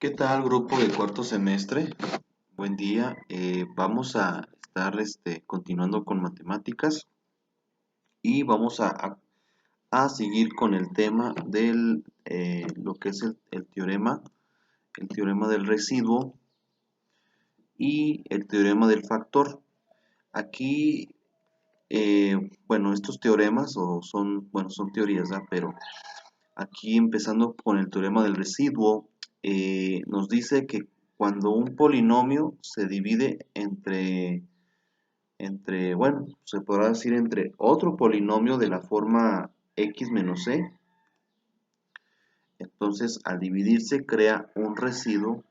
¿Qué tal, grupo de cuarto semestre? Buen día. Vamos a estar continuando con matemáticas y vamos a seguir con el tema del lo que es el teorema del residuo y el teorema del factor. Aquí, bueno, estos teoremas son teorías, ¿verdad? Pero aquí empezando con el teorema del residuo, nos dice que cuando un polinomio se divide bueno, se podrá decir entre otro polinomio de la forma x menos c, entonces al dividirse crea un residuo,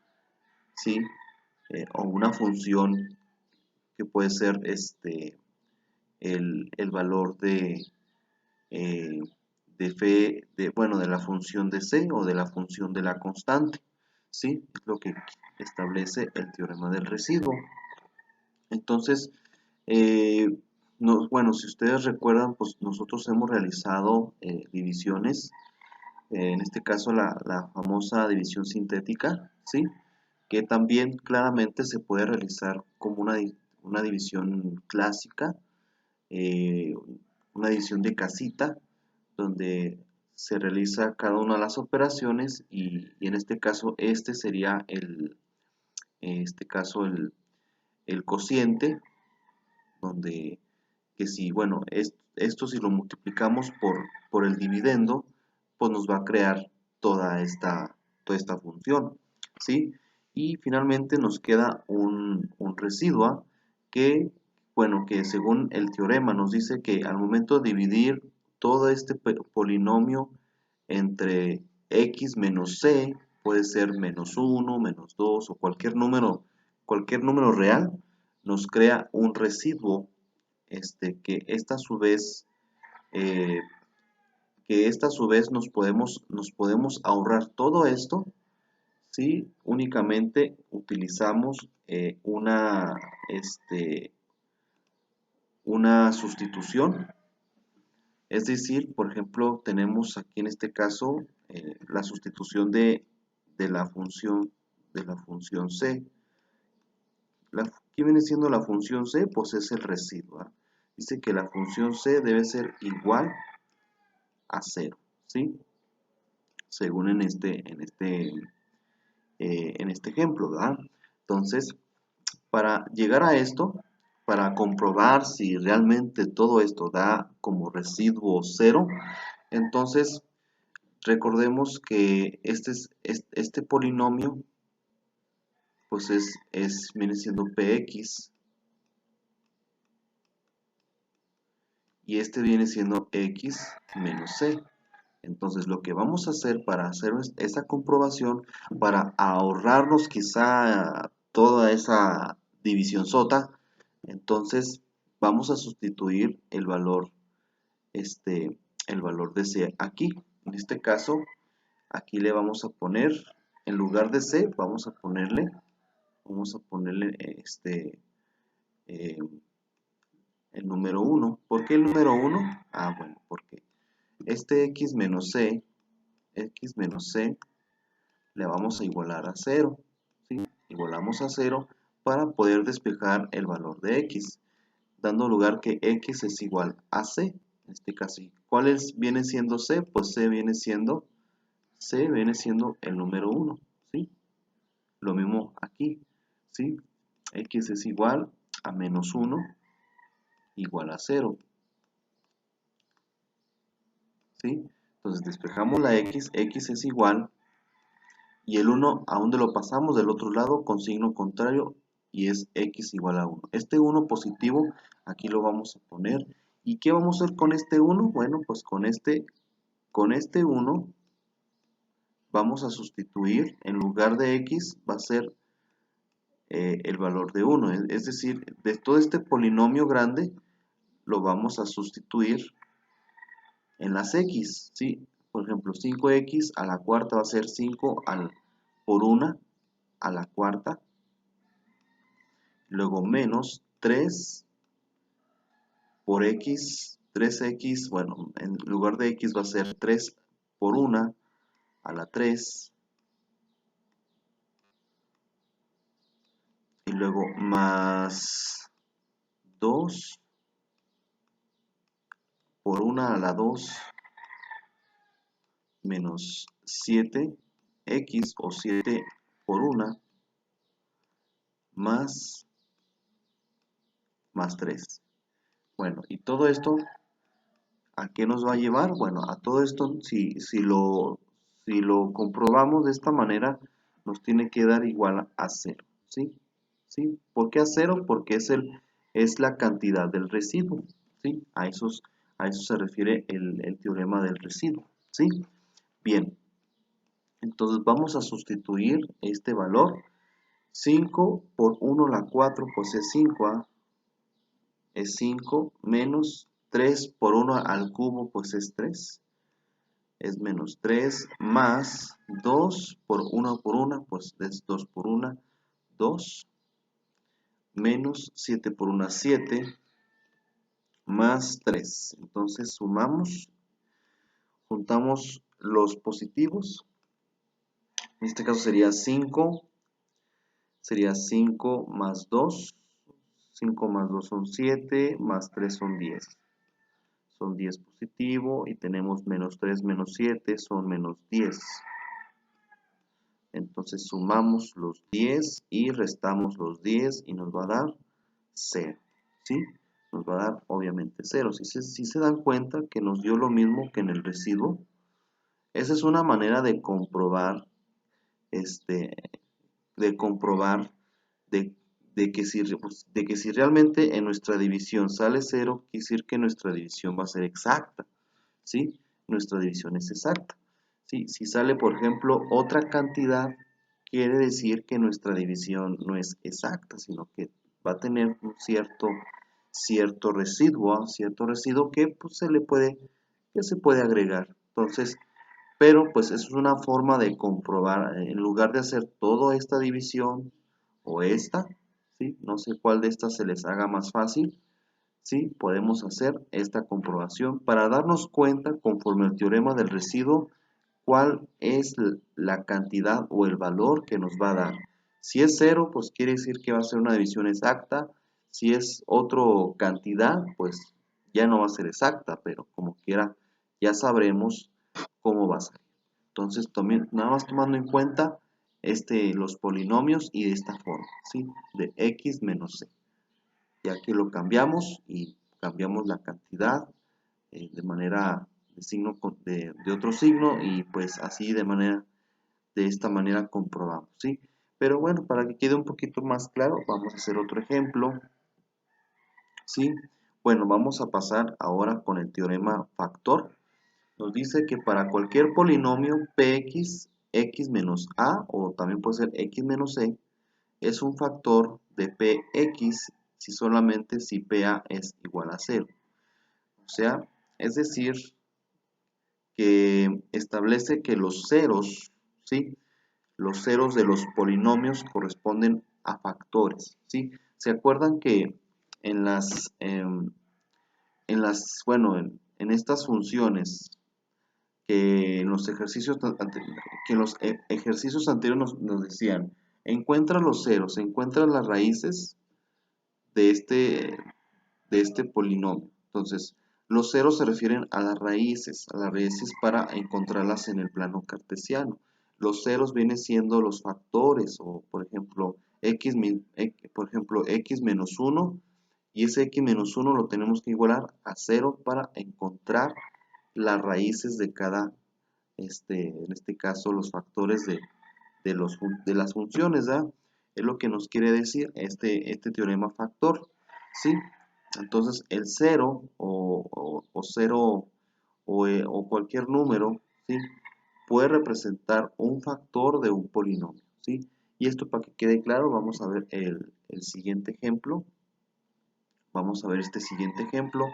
¿sí? O una función que puede ser el valor eh, bueno, de la función de c o de la función de la constante, ¿sí? Es lo que establece el teorema del residuo. Entonces, eh, bueno, si ustedes recuerdan, pues nosotros hemos realizado divisiones, en este caso la famosa división sintética, ¿sí? Que también claramente se puede realizar como una división clásica, eh, una división de casita, donde se realiza cada una de las operaciones y en este caso este sería el cociente, donde que si, bueno, esto si lo multiplicamos por el dividendo, pues nos va a crear toda esta función, ¿sí? Y finalmente nos queda un residuo que, bueno, que según el teorema nos dice que al momento de dividir todo este polinomio entre x menos c, puede ser menos 1, menos 2 o cualquier número real, nos crea un residuo que esta a su vez eh, nos podemos ahorrar todo esto si únicamente utilizamos una sustitución. Es decir, por ejemplo, tenemos aquí en este caso la sustitución de de la función c. ¿Qué viene siendo la función c? Pues es el residuo, ¿eh? Dice que la función c debe ser igual a 0, ¿sí? Según en este ejemplo, ¿verdad? Entonces, para llegar a esto, para comprobar si realmente todo esto da como residuo 0, entonces recordemos que este polinomio pues viene siendo px y este viene siendo x menos c. Entonces lo que vamos a hacer para hacer esa comprobación, para ahorrarnos quizá toda esa división sota, entonces vamos a sustituir el valor de c aquí. En este caso, aquí le vamos a poner, en lugar de c, vamos a ponerle eh, el número 1. ¿Por qué el número 1? Ah, bueno, porque este x menos c le vamos a igualar a 0, ¿sí? Igualamos a 0 para poder despejar el valor de x, dando lugar que x es igual a c. En este caso, viene siendo c? Pues c viene siendo el número 1, ¿sí? Lo mismo aquí, ¿sí? X es igual a menos 1 igual a 0, ¿sí? Entonces despejamos la x es igual, y el 1, ¿a dónde lo pasamos? Del otro lado con signo contrario, y es x igual a 1. Este 1 positivo, aquí lo vamos a poner. ¿Y qué vamos a hacer con este 1? Bueno, pues con este 1 vamos a sustituir, en lugar de x, va a ser el valor de 1. Es decir, de todo este polinomio grande, lo vamos a sustituir en las x, ¿sí? Por ejemplo, 5x a la cuarta va a ser 5 por 1 a la cuarta. Luego menos 3 por x, 3x, bueno, en lugar de x va a ser 3 por 1 a la 3. luego más 2 por 1 a la 2 menos 7x o 7 por 1 más 3. Bueno, y todo esto, ¿a qué nos va a llevar? Bueno, a todo esto, si lo comprobamos de esta manera, nos tiene que dar igual a 0, ¿sí? ¿Sí? ¿Por qué a 0? Porque es la cantidad del residuo, ¿sí? A eso se refiere el teorema del residuo, ¿sí? Bien, entonces vamos a sustituir este valor. 5 por 1 a la 4, pues es 5, es 5, menos 3 por 1 al cubo, pues es 3, es menos 3, más 2 por 1 por 1, pues es 2 por 1, 2, menos 7 por 1, 7, más 3. Entonces sumamos, juntamos los positivos, en este caso sería 5 más 2, 5 más 2 son 7, más 3 son 10. Son 10 positivo y tenemos menos 3 menos 7 son menos 10. Entonces sumamos los 10 y restamos los 10 y nos va a dar 0. ¿Sí? Nos va a dar obviamente 0. Si se dan cuenta que nos dio lo mismo que en el residuo, esa es una manera de comprobar, de comprobar de, de que si realmente en nuestra división sale 0, quiere decir que nuestra división va a ser exacta, ¿sí? Nuestra división es exacta, ¿sí? Si sale, por ejemplo, otra cantidad, quiere decir que nuestra división no es exacta, sino que va a tener un cierto residuo que pues, se puede agregar. Entonces, pero pues eso es una forma de comprobar, en lugar de hacer toda esta división o esta, ¿sí? No sé cuál de estas se les haga más fácil, ¿sí? Podemos hacer esta comprobación para darnos cuenta, conforme al teorema del residuo, cuál es la cantidad o el valor que nos va a dar. Si es 0, pues quiere decir que va a ser una división exacta. Si es otra cantidad, pues ya no va a ser exacta, pero como quiera, ya sabremos cómo va a ser. Entonces, también, nada más tomando en cuenta los polinomios y de esta forma, ¿sí? De x menos c. Ya que lo cambiamos y cambiamos la cantidad de manera de signo de otro signo y pues así de esta manera comprobamos, ¿sí? Pero bueno, para que quede un poquito más claro, vamos a hacer otro ejemplo, ¿sí? Bueno, vamos a pasar ahora con el teorema factor. Nos dice que para cualquier polinomio px, x menos a, o también puede ser x menos c, es un factor de px si pa es igual a 0. O sea, es decir, que establece que los ceros, ¿sí? Los ceros de los polinomios corresponden a factores, ¿sí? ¿Se acuerdan que en en estas funciones que en los ejercicios, anteriores nos decían, encuentra los ceros, encuentra las raíces de este polinomio? Entonces, los ceros se refieren a las raíces para encontrarlas en el plano cartesiano. Los ceros vienen siendo los factores, o por ejemplo, x menos 1, y ese x menos 1 lo tenemos que igualar a 0 para encontrar las raíces de cada, en este caso, los factores de las funciones, ¿verdad? Es lo que nos quiere decir este teorema factor, ¿sí? Entonces el 0 o 0 o cualquier número, ¿sí? Puede representar un factor de un polinomio, ¿sí? Y esto, para que quede claro, vamos a ver el siguiente ejemplo. Vamos a ver este siguiente ejemplo.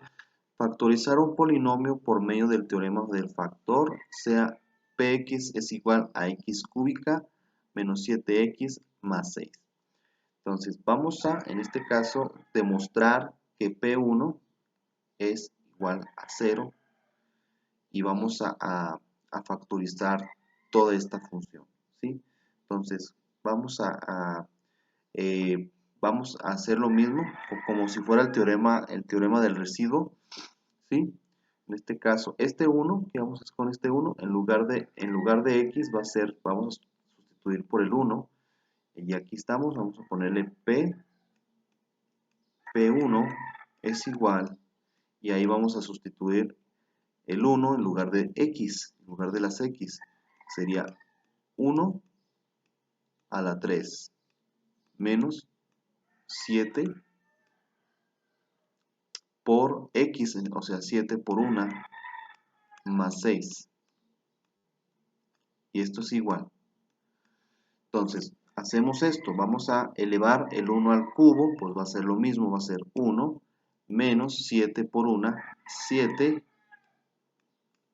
Factorizar un polinomio por medio del teorema del factor, sea px es igual a x cúbica menos 7x más 6. Entonces vamos a, en este caso, demostrar que P1 es igual a 0 y vamos a factorizar toda esta función, ¿sí? Entonces vamos a vamos a hacer lo mismo, como si fuera el teorema del residuo, ¿sí? En este caso, este 1, ¿qué vamos a hacer con este 1? En lugar de x va a ser, vamos a sustituir por el 1, y aquí estamos, vamos a ponerle P1 es igual, y ahí vamos a sustituir el 1 en lugar de x, en lugar de las x, sería 1 a la 3 menos 7 por x, o sea, 7 por 1 más 6. Y esto es igual. Entonces, hacemos esto. Vamos a elevar el 1 al cubo, pues va a ser lo mismo, va a ser 1 menos 7 por 1, 7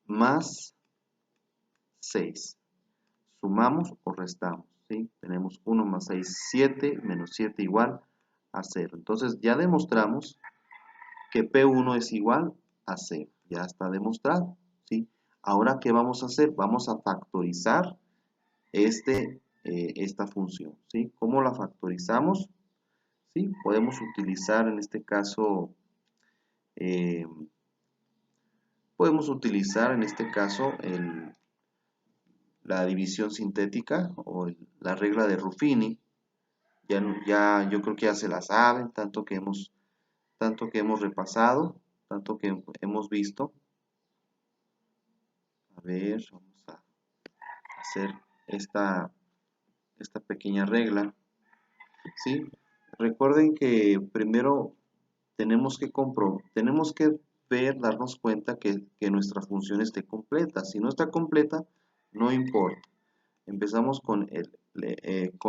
más 6. Sumamos o restamos, ¿sí? Tenemos 1 más 6, 7, menos 7 igual a 0. Entonces, ya demostramos que P1 es igual a 0. Ya está demostrado, ¿sí? Ahora, ¿qué vamos a hacer? Vamos a factorizar esta función, ¿sí? ¿Cómo la factorizamos? ¿Sí? Podemos utilizar en este caso, eh, la división sintética o la regla de Ruffini. Yo creo que ya se la saben, tanto que hemos repasado, tanto que hemos visto. A ver, vamos a hacer esta pequeña regla, ¿sí? Recuerden que primero tenemos que darnos cuenta que nuestra función esté completa. Si no está completa, no importa. Empezamos con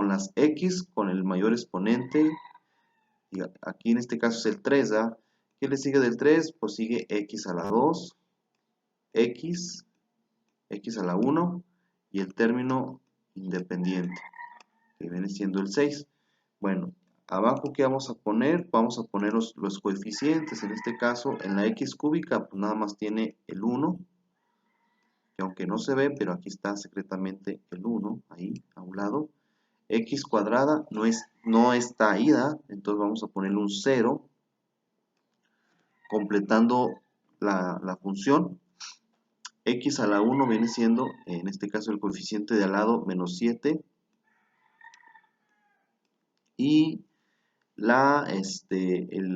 las x, con el mayor exponente, y aquí en este caso es el 3, ¿ah? ¿Qué le sigue del 3? Pues sigue x a la 2, x a la 1 y el término independiente, que viene siendo el 6. Bueno, abajo, ¿qué vamos a poner? Vamos a poner los coeficientes. En este caso, en la x cúbica, pues nada más tiene el 1, que aunque no se ve, pero aquí está secretamente el 1, ahí, a un lado. X cuadrada no está ahí, ¿da? Entonces vamos a ponerle un 0, completando la función. X a la 1 viene siendo, en este caso, el coeficiente de al lado, menos 7. Y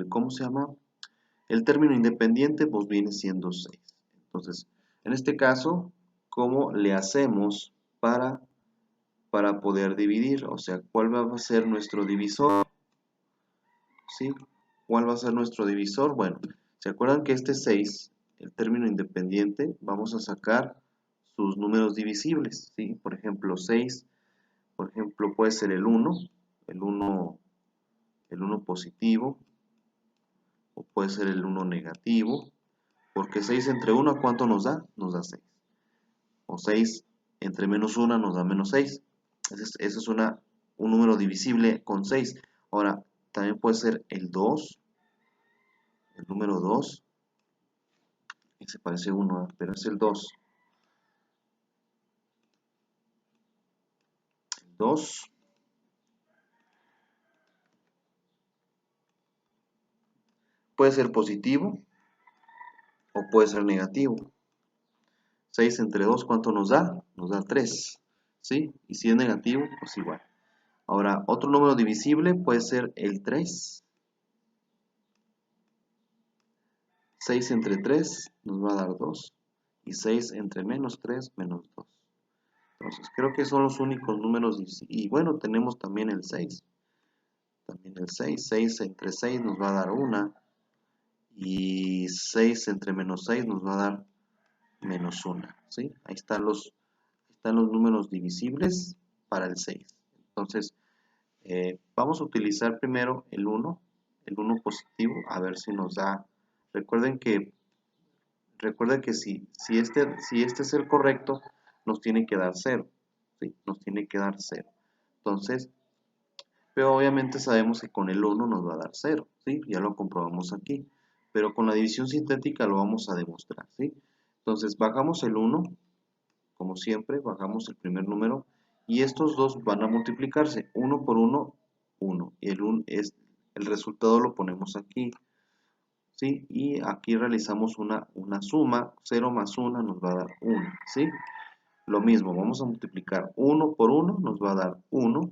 ¿cómo se llama? El término independiente, pues viene siendo 6. Entonces, en este caso, ¿cómo le hacemos para poder dividir? O sea, ¿cuál va a ser nuestro divisor? ¿Sí? ¿Cuál va a ser nuestro divisor? Bueno, ¿se acuerdan que este 6, el término independiente, vamos a sacar sus números divisibles? ¿Sí? Por ejemplo, 6, por ejemplo, puede ser el 1, el 1, el 1 positivo, o puede ser el 1 negativo, porque 6 entre 1, ¿cuánto nos da? Nos da 6. O 6 entre menos 1 nos da menos 6. Ese es un número divisible con 6. Ahora, también puede ser el 2, el número 2, que se parece a 1, pero es el 2. El 2 puede ser positivo o puede ser negativo. 6 entre 2, ¿cuánto nos da? Nos da 3. ¿Sí? Y si es negativo, pues igual. Ahora, otro número divisible puede ser el 3. 6 entre 3 nos va a dar 2. Y 6 entre menos 3, menos 2. Entonces, creo que son los únicos números divisibles. Y bueno, tenemos también el 6. También el 6. 6 entre 6 nos va a dar 1. Y 6 entre menos 6 nos va a dar menos 1. ¿Sí? Ahí están los números divisibles para el 6. Entonces, vamos a utilizar primero el 1 positivo, a ver si nos da. Recuerden que si este es el correcto, nos tiene que dar 0. ¿Sí? Nos tiene que dar 0. Entonces, pero obviamente sabemos que con el 1 nos va a dar 0. ¿Sí? Ya lo comprobamos aquí. Pero con la división sintética lo vamos a demostrar. ¿Sí? Entonces, bajamos el 1, como siempre, bajamos el primer número. Y estos dos van a multiplicarse. 1 por 1 1. Y el resultado lo ponemos aquí, ¿sí? Y aquí realizamos una suma, 0 más 1 nos va a dar 1, ¿sí? Lo mismo, vamos a multiplicar 1 por 1, nos va a dar 1.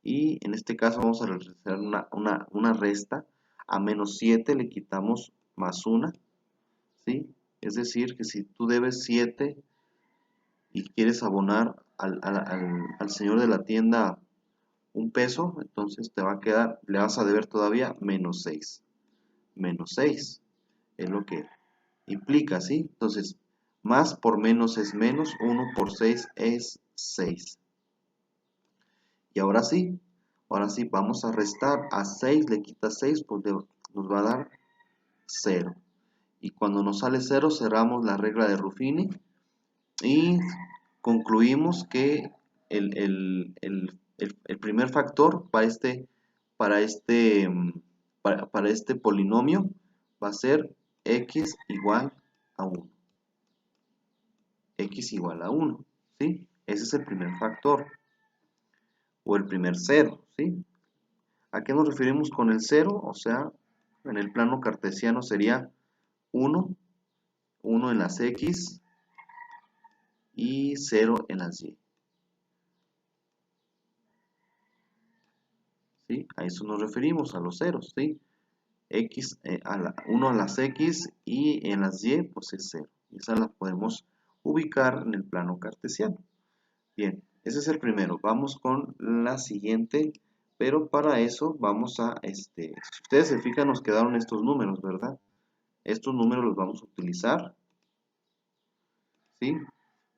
Y en este caso vamos a realizar una resta. A menos 7 le quitamos más 1, ¿sí? Es decir, que si tú debes 7 y quieres abonar al señor de la tienda un peso, entonces te va a quedar, le vas a deber todavía menos 6. Menos 6 es lo que implica, ¿sí? Entonces, más por menos es menos, 1 por 6 es 6. Y ahora sí, vamos a restar. A 6 le quita 6, pues nos va a dar 0. Y cuando nos sale 0, cerramos la regla de Ruffini y concluimos que el primer factor para este polinomio va a ser x igual a 1. X igual a 1, ¿sí? Ese es el primer factor, o el primer cero, ¿sí? ¿A qué nos referimos con el 0? O sea, en el plano cartesiano sería 1, 1 en las x y 0 en las y. ¿Sí? A eso nos referimos, a los ceros, ¿sí? X, 1 a las x y en las y pues es 0. Y esa la podemos ubicar en el plano cartesiano. Bien, ese es el primero. Vamos con la siguiente, pero para eso vamos a, si ustedes se fijan, nos quedaron estos números, ¿verdad? Estos números los vamos a utilizar, ¿sí?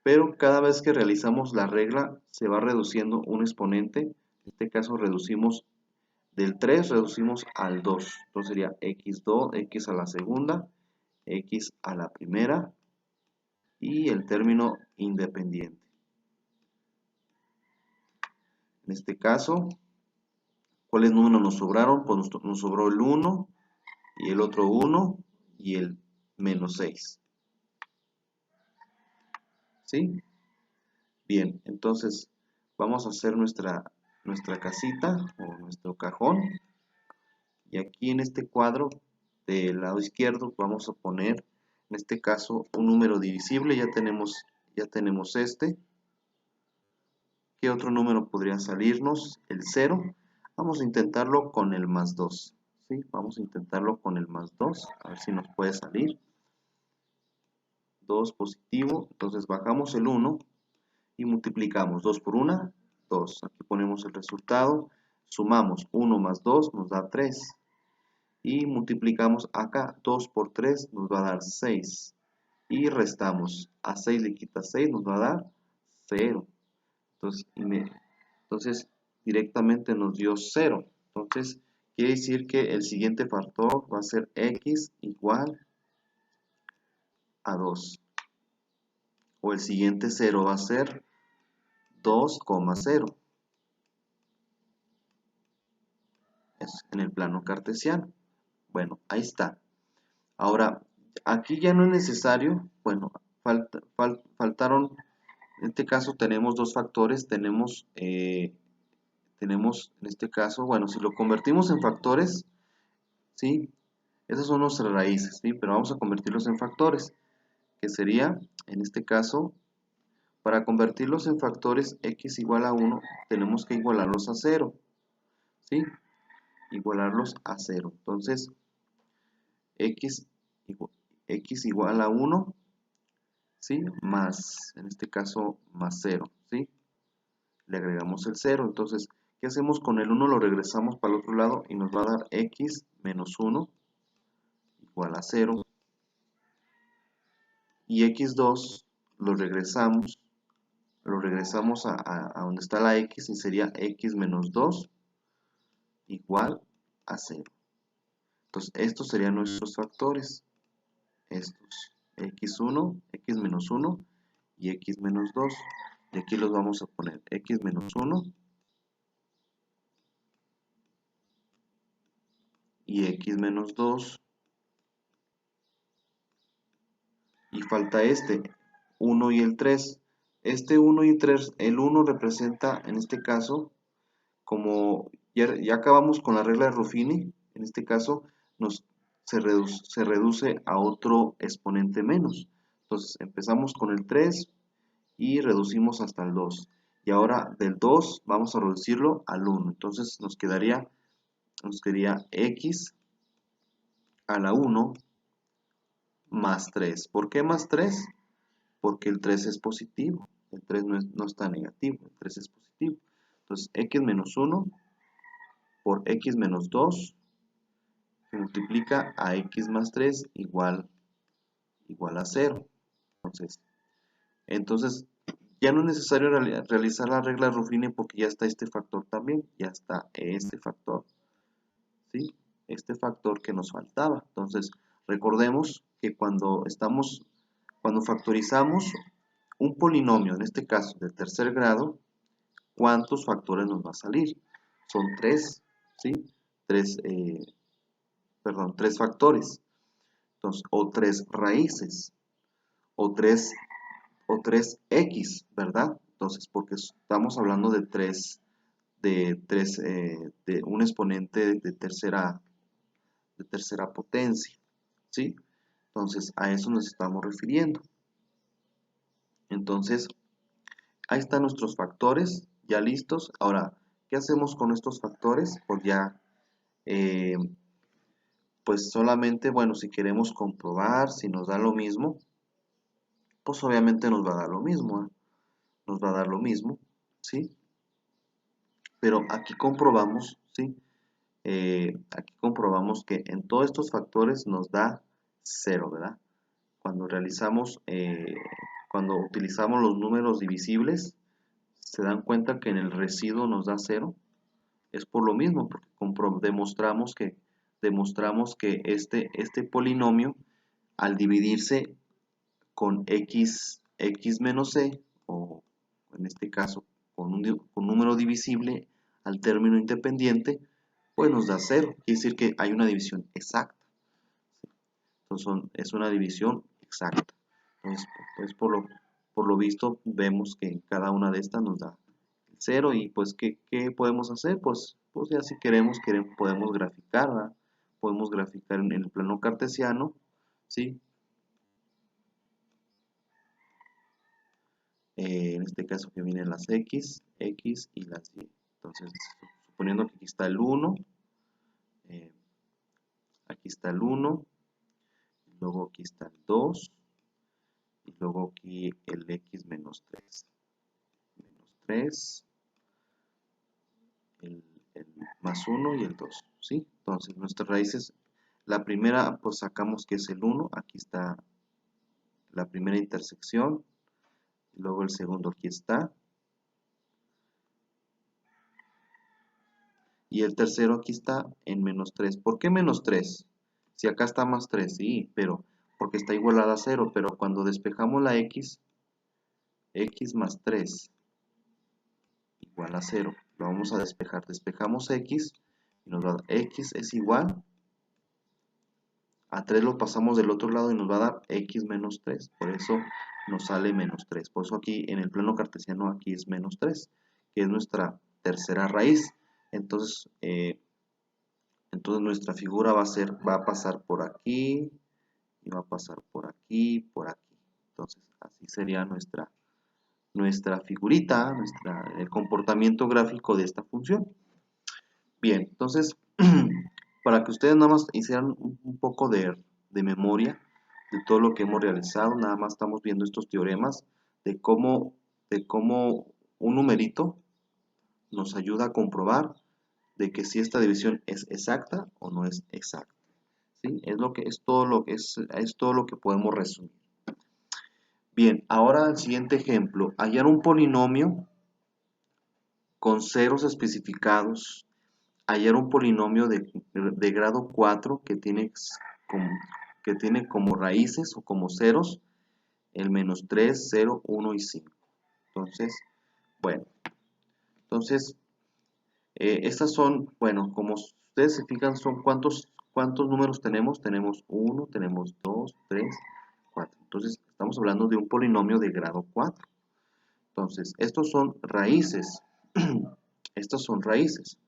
Pero cada vez que realizamos la regla se va reduciendo un exponente. En este caso reducimos del 3, reducimos al 2. Entonces sería x2, x a la segunda, x a la primera y el término independiente. En este caso, ¿cuáles números nos sobraron? Pues nos sobró el 1 y el otro 1 y el menos 6. ¿Sí? Bien, entonces vamos a hacer nuestra casita o nuestro cajón. Y aquí en este cuadro del lado izquierdo vamos a poner, en este caso, un número divisible. Ya tenemos este. ¿Qué otro número podría salirnos? El 0. Vamos a intentarlo con el más 2. ¿Sí? Vamos a intentarlo con el más 2. A ver si nos puede salir. 2 positivo. Entonces bajamos el 1 y multiplicamos 2 por 1, 2. Aquí ponemos el resultado. Sumamos 1 más 2 nos da 3. Y multiplicamos acá, 2 por 3 nos va a dar 6. Y restamos. A 6 le quita 6 nos va a dar 0. Entonces directamente nos dio 0. Entonces quiere decir que el siguiente factor va a ser x igual a 2. O el siguiente 0 va a ser 2,0. Es en el plano cartesiano. Bueno, ahí está. Ahora, aquí ya no es necesario, bueno, faltaron, en este caso tenemos dos factores, tenemos en este caso, bueno, si lo convertimos en factores, ¿sí? Esas son nuestras raíces, ¿sí? Pero vamos a convertirlos en factores, que sería, en este caso, para convertirlos en factores x igual a 1, tenemos que igualarlos a 0, ¿sí? Igualarlos a 0. Entonces, x igual a 1, ¿sí? Más, en este caso, más 0, ¿sí? Le agregamos el 0. Entonces, ¿qué hacemos con el 1? Lo regresamos para el otro lado y nos va a dar x menos 1 igual a 0. Y x2 lo regresamos a donde está la x y sería x menos 2 igual a 0. Entonces, estos serían nuestros factores. Estos, x1, x menos 1 y x menos 2. Y aquí los vamos a poner x menos 1 y x menos 2. Y falta este, 1 y el 3. Este 1 y 3, el 1 representa, en este caso, como ya acabamos con la regla de Ruffini, en este caso se reduce a otro exponente menos. Entonces empezamos con el 3 y reducimos hasta el 2. Y ahora del 2 vamos a reducirlo al 1. Entonces nos quedaría x a la 1 más 3. ¿Por qué más 3? Porque el 3 es positivo. El 3 no está negativo, el 3 es positivo. Entonces x menos 1 por x menos 2 se multiplica a x más 3 igual a 0. Entonces ya no es necesario realizar la regla de Ruffini porque ya está este factor también, ya está este factor, ¿sí? Este factor que nos faltaba. Entonces recordemos que cuando factorizamos un polinomio, en este caso de tercer grado, ¿cuántos factores nos va a salir? Son 3, ¿sí? 3, perdón, 3 factores. Entonces, o 3 raíces, o 3x, ¿verdad? Entonces, porque estamos hablando de de un exponente de tercera potencia, ¿sí? Entonces, a eso nos estamos refiriendo. Entonces, ahí están nuestros factores, ya listos. Ahora, ¿qué hacemos con estos factores? Pues ya, pues solamente, bueno, si queremos comprobar si nos da lo mismo, pues obviamente nos va a dar lo mismo, ¿eh? Nos va a dar lo mismo, ¿sí? Pero aquí comprobamos, ¿sí? Aquí comprobamos que en todos estos factores nos da 0, ¿verdad? Cuando cuando utilizamos los números divisibles, se dan cuenta que en el residuo nos da 0. Es por lo mismo, porque demostramos que este polinomio, al dividirse con x menos c, o en este caso con un número divisible al término independiente, pues nos da 0. Quiere decir que hay una división exacta. Entonces es una división exacta. Entonces, pues por lo visto vemos que cada una de estas nos da 0 y pues ¿qué podemos hacer? Pues ya si queremos podemos graficar, ¿verdad? Podemos graficar en el plano cartesiano, ¿sí? En este caso que vienen las x y las y. Entonces, suponiendo que aquí está el 1, aquí está el 1, luego aquí está el 2, y luego aquí el x menos 3. Menos 3, el, el más 1 y el 2, ¿sí? Entonces, nuestras raíces, la primera, pues sacamos que es el 1, aquí está la primera intersección, luego el segundo aquí está, y el tercero aquí está en menos 3. ¿Por qué menos 3? Si acá está más 3, sí, pero porque está igualada a 0, pero cuando despejamos la x más 3 igual a 0, lo vamos a despejar, despejamos x y nos va a dar x es igual a 3, lo pasamos del otro lado y nos va a dar x menos 3, por eso nos sale menos 3, por eso aquí en el plano cartesiano aquí es menos 3, que es nuestra tercera raíz. Entonces, nuestra figura va a pasar por aquí, y va a pasar por aquí, por aquí. Entonces así sería nuestra figurita, el comportamiento gráfico de esta función. Bien, entonces, para que ustedes nada más hicieran un poco de memoria de todo lo que hemos realizado, nada más estamos viendo estos teoremas de cómo un numerito nos ayuda a comprobar de que si esta división es exacta o no es exacta. ¿Sí? Es todo lo que podemos resumir. Bien, ahora el siguiente ejemplo, hallar un polinomio con ceros especificados, hallar un polinomio de grado 4 que tiene como raíces o como ceros el menos 3, 0, 1 y 5. Entonces, bueno, entonces estas son, bueno, como ustedes se fijan, son cuántos números tenemos. Tenemos 1, tenemos 2, 3, 4. Entonces, estamos hablando de un polinomio de grado 4. Entonces, estos son raíces. Estas son raíces.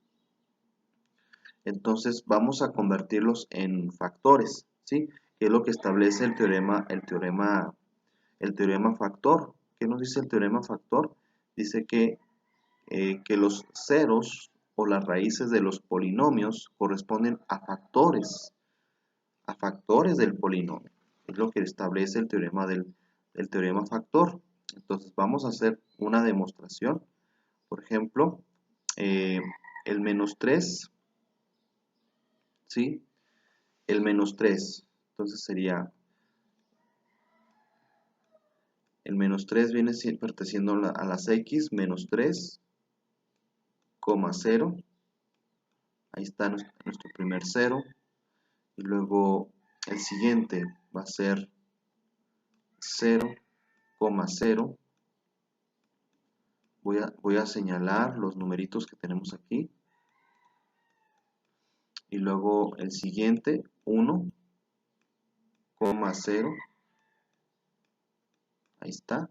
Entonces vamos a convertirlos en factores, ¿sí? Que es lo que establece el teorema factor. ¿Qué nos dice el teorema factor? Dice que los ceros o las raíces de los polinomios corresponden a factores del polinomio. Es lo que establece el teorema factor. Entonces vamos a hacer una demostración. Por ejemplo, el menos 3, ¿sí? El menos 3. Entonces sería, el menos 3 viene perteneciendo a las x, menos 3, 0. Ahí está nuestro primer 0. Y luego el siguiente va a ser 0, 0. Voy a señalar los numeritos que tenemos aquí. Y luego el siguiente, 1, 0. Ahí está.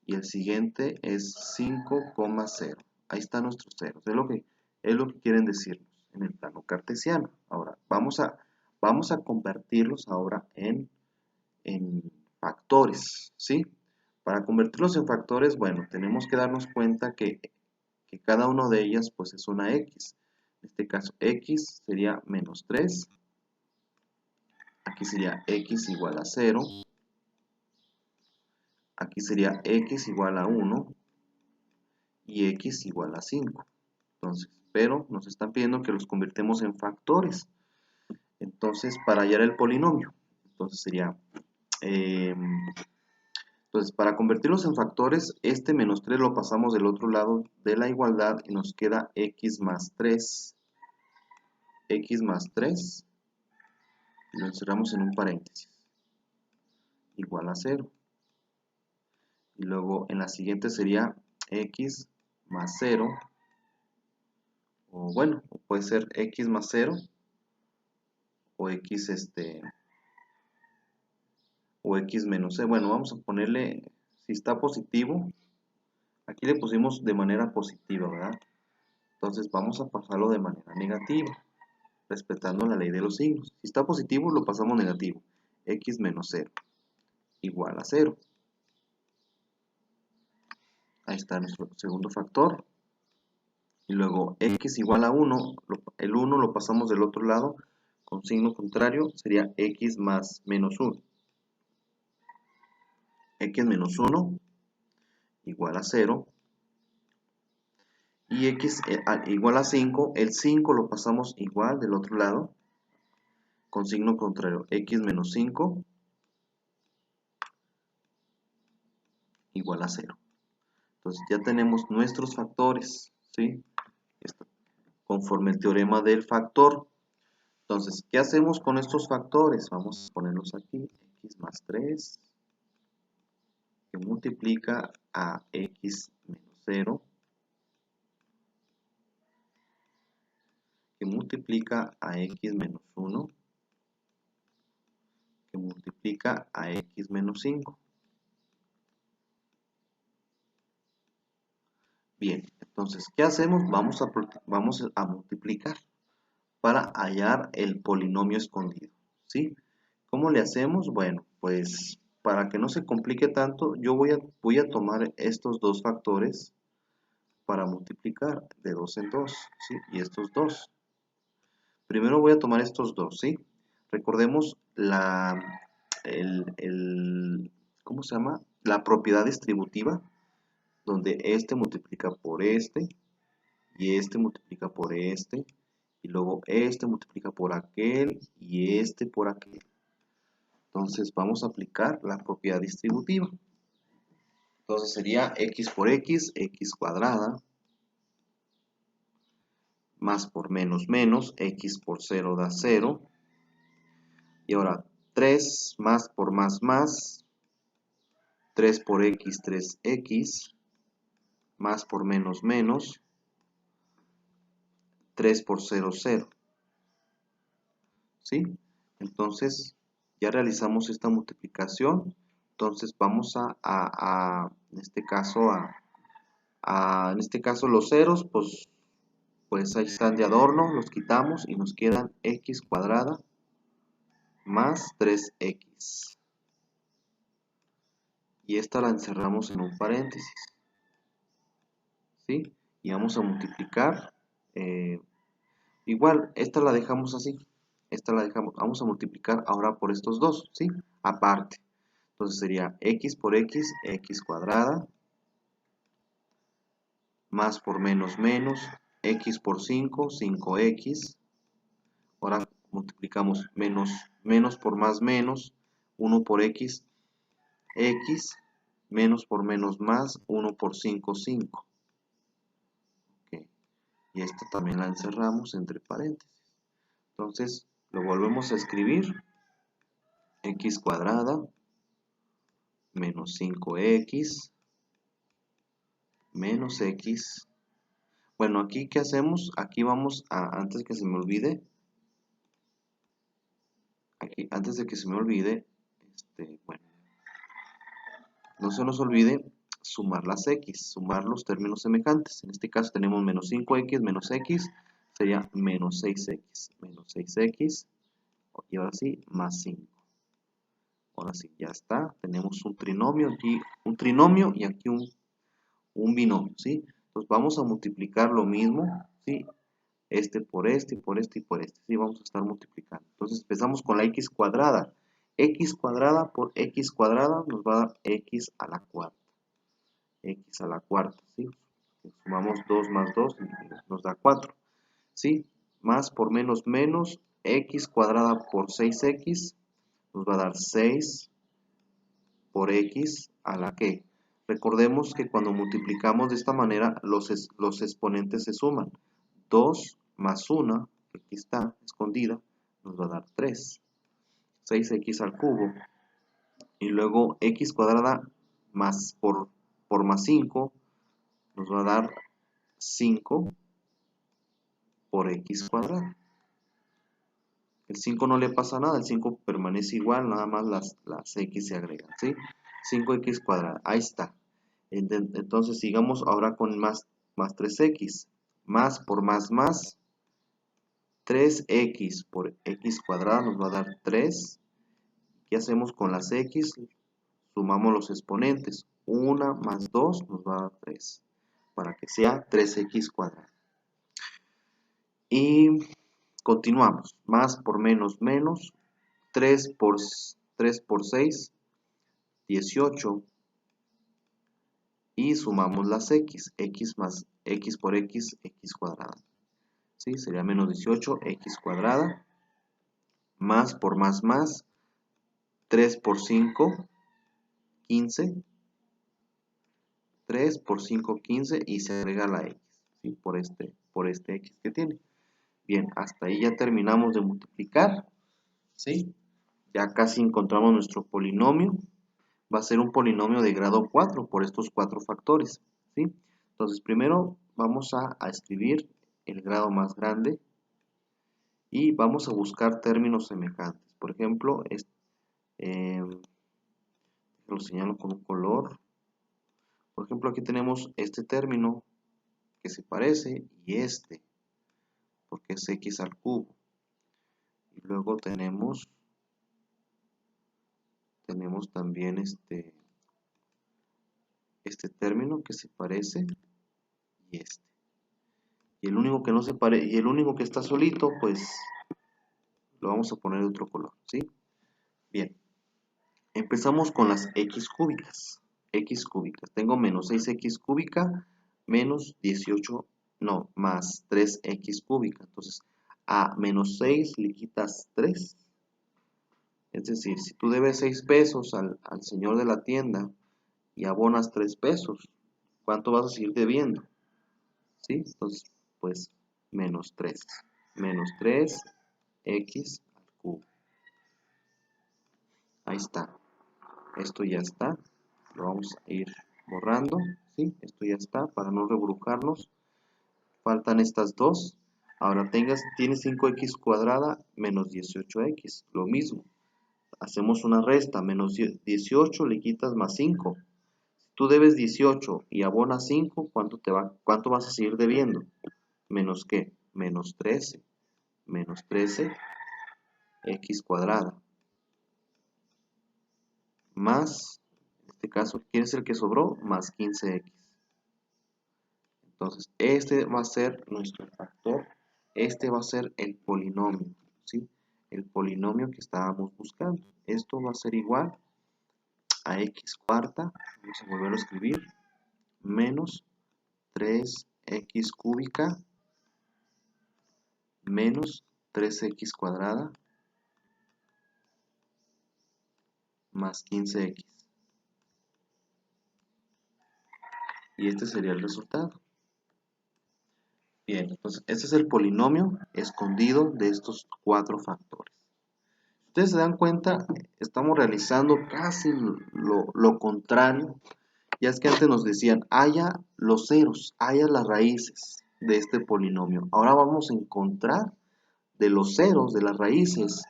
Y el siguiente es 5, 0. Ahí están nuestros ceros. Es lo que quieren decirnos en el plano cartesiano. Ahora, vamos a convertirlos ahora en factores, ¿sí? Para convertirlos en factores, bueno, tenemos que darnos cuenta que cada uno de ellas pues es una x. En este caso, x sería menos 3. Aquí sería x igual a 0. Aquí sería x igual a 1 y x igual a 5. Entonces, pero nos están pidiendo que los convirtemos en factores. Entonces, para hallar el polinomio, entonces sería, entonces para convertirlos en factores, este menos 3 lo pasamos del otro lado de la igualdad y nos queda x más 3. X más 3, y lo encerramos en un paréntesis, igual a 0. Y luego en la siguiente sería x más 0, o bueno, puede ser x más 0, o x o x menos c. Bueno, vamos a ponerle, si está positivo, aquí le pusimos de manera positiva, ¿verdad? Entonces vamos a pasarlo de manera negativa, respetando la ley de los signos. Si está positivo, lo pasamos negativo. X menos 0, igual a 0. Ahí está nuestro segundo factor. Y luego x igual a 1, el 1 lo pasamos del otro lado, con signo contrario, sería x más menos 1. X menos 1 igual a 0. Y x igual a 5, el 5 lo pasamos igual del otro lado, con signo contrario, x menos 5 igual a 0. Entonces ya tenemos nuestros factores, ¿sí? Conforme el teorema del factor. Entonces, ¿qué hacemos con estos factores? Vamos a ponerlos aquí, x más 3, que multiplica a x menos 0, que multiplica a x menos 1, que multiplica a x menos 5. Bien, entonces, ¿qué hacemos? Vamos a multiplicar para hallar el polinomio escondido, ¿sí? ¿Cómo le hacemos? Bueno, pues para que no se complique tanto, yo voy a tomar estos dos factores para multiplicar de 2 en 2, ¿sí? Y estos dos. Primero voy a tomar estos dos, ¿sí? Recordemos ¿cómo se llama? La propiedad distributiva, donde este multiplica por este, y este multiplica por este, y luego este multiplica por aquel, y este por aquel. Entonces vamos a aplicar la propiedad distributiva. Entonces sería x por x cuadrada, más por menos menos, x por 0 da 0. Y ahora 3 más por más, 3 por x, 3x, más por menos menos, 3 por 0, 0. ¿Sí? Entonces ya realizamos esta multiplicación. Entonces vamos en este caso los ceros, pues pues ahí están de adorno, los quitamos y nos quedan x cuadrada más 3x. Y esta la encerramos en un paréntesis, ¿sí? Y vamos a multiplicar, igual, esta la dejamos así, esta la dejamos, vamos a multiplicar ahora por estos dos, ¿sí? Aparte, entonces sería x por x, x cuadrada, más por menos, menos, x por 5, 5x, ahora multiplicamos menos por más, menos, 1 por x, x, menos por menos más, 1 por 5, 5. Okay. Y esta también la encerramos entre paréntesis. Entonces, lo volvemos a escribir. X cuadrada menos 5x menos x. Bueno, aquí, ¿qué hacemos? Aquí vamos a, antes que se me olvide, aquí, antes de que se me olvide, bueno, no se nos olvide sumar las x, sumar los términos semejantes. En este caso tenemos menos 5x menos x, sería menos 6x, y ahora sí, más 5. Ahora sí, ya está, tenemos un trinomio aquí, y aquí un binomio, ¿sí? Entonces vamos a multiplicar lo mismo, ¿sí? Este por este, y por este, y por este, ¿sí? Vamos a estar multiplicando. Entonces empezamos con la x cuadrada. X cuadrada por x cuadrada nos va a dar x a la cuarta. X a la cuarta, ¿sí? Sumamos 2 más 2 y nos da 4, ¿sí? Más por menos, menos, x cuadrada por 6x nos va a dar 6 por x a la que. Recordemos que cuando multiplicamos de esta manera, los exponentes se suman. 2 más 1, que aquí está escondida, nos va a dar 3. 6x al cubo. Y luego x cuadrada más por más 5 nos va a dar 5 por x cuadrada. El 5 no le pasa nada, el 5 permanece igual, nada más las x se agregan, ¿sí? 5x cuadrada, ahí está. Entonces sigamos ahora con más 3x. Más por más, 3x por x cuadrada nos va a dar 3. ¿Qué hacemos con las x? Sumamos los exponentes. 1 más 2 nos va a dar 3. Para que sea 3x cuadrada. Y continuamos. Más por menos, menos. 3 por 6, 18. Y sumamos las x. X más x por x, x cuadrada. ¿Sí? Sería menos 18, x cuadrada. Más por más, 3 por 5, 15. 3 por 5, 15 y se agrega la x, ¿sí? por este x que tiene. Bien, hasta ahí ya terminamos de multiplicar, ¿sí? Ya casi encontramos nuestro polinomio. Va a ser un polinomio de grado 4 por estos 4 factores, ¿sí? Entonces primero vamos a escribir el grado más grande y vamos a buscar términos semejantes. Por ejemplo, lo señalo con un color. Por ejemplo, aquí tenemos este término que se parece y porque es x al cubo. Y luego tenemos también este término que se parece y este. Y el único que no se parece, y el único que está solito, pues lo vamos a poner de otro color, ¿sí? Bien. Empezamos con las x cúbicas. X cúbicas. Tengo menos 6x cúbica menos 18, no, más 3x cúbica. Entonces, a menos 6 le quitas 3. Es decir, si tú debes 6 pesos al señor de la tienda y abonas 3 pesos, ¿cuánto vas a seguir debiendo? ¿Sí? Entonces, pues, menos 3. Menos 3x al cubo. Ahí está. Esto ya está. Lo vamos a ir borrando. ¿Sí? Esto ya está para no rebrujarnos. Faltan estas dos. Ahora tienes 5x cuadrada menos 18x. Lo mismo. Hacemos una resta. Menos 18 le quitas más 5. Si tú debes 18 y abonas 5, ¿cuánto vas a seguir debiendo? menos ¿qué? Menos 13. Menos 13x cuadrada. Más, en este caso, ¿quién es el que sobró? Más 15x. Entonces, este va a ser nuestro factor. Este va a ser el polinomio, ¿sí? El polinomio que estábamos buscando. Esto va a ser igual a x cuarta, vamos a volverlo a escribir, menos 3x cúbica menos 3x cuadrada más 15x. Y este sería el resultado. Bien, entonces este es el polinomio escondido de estos cuatro factores. Ustedes se dan cuenta, estamos realizando casi lo contrario. Ya es que antes nos decían, haya los ceros, haya las raíces de este polinomio. Ahora vamos a encontrar de los ceros, de las raíces,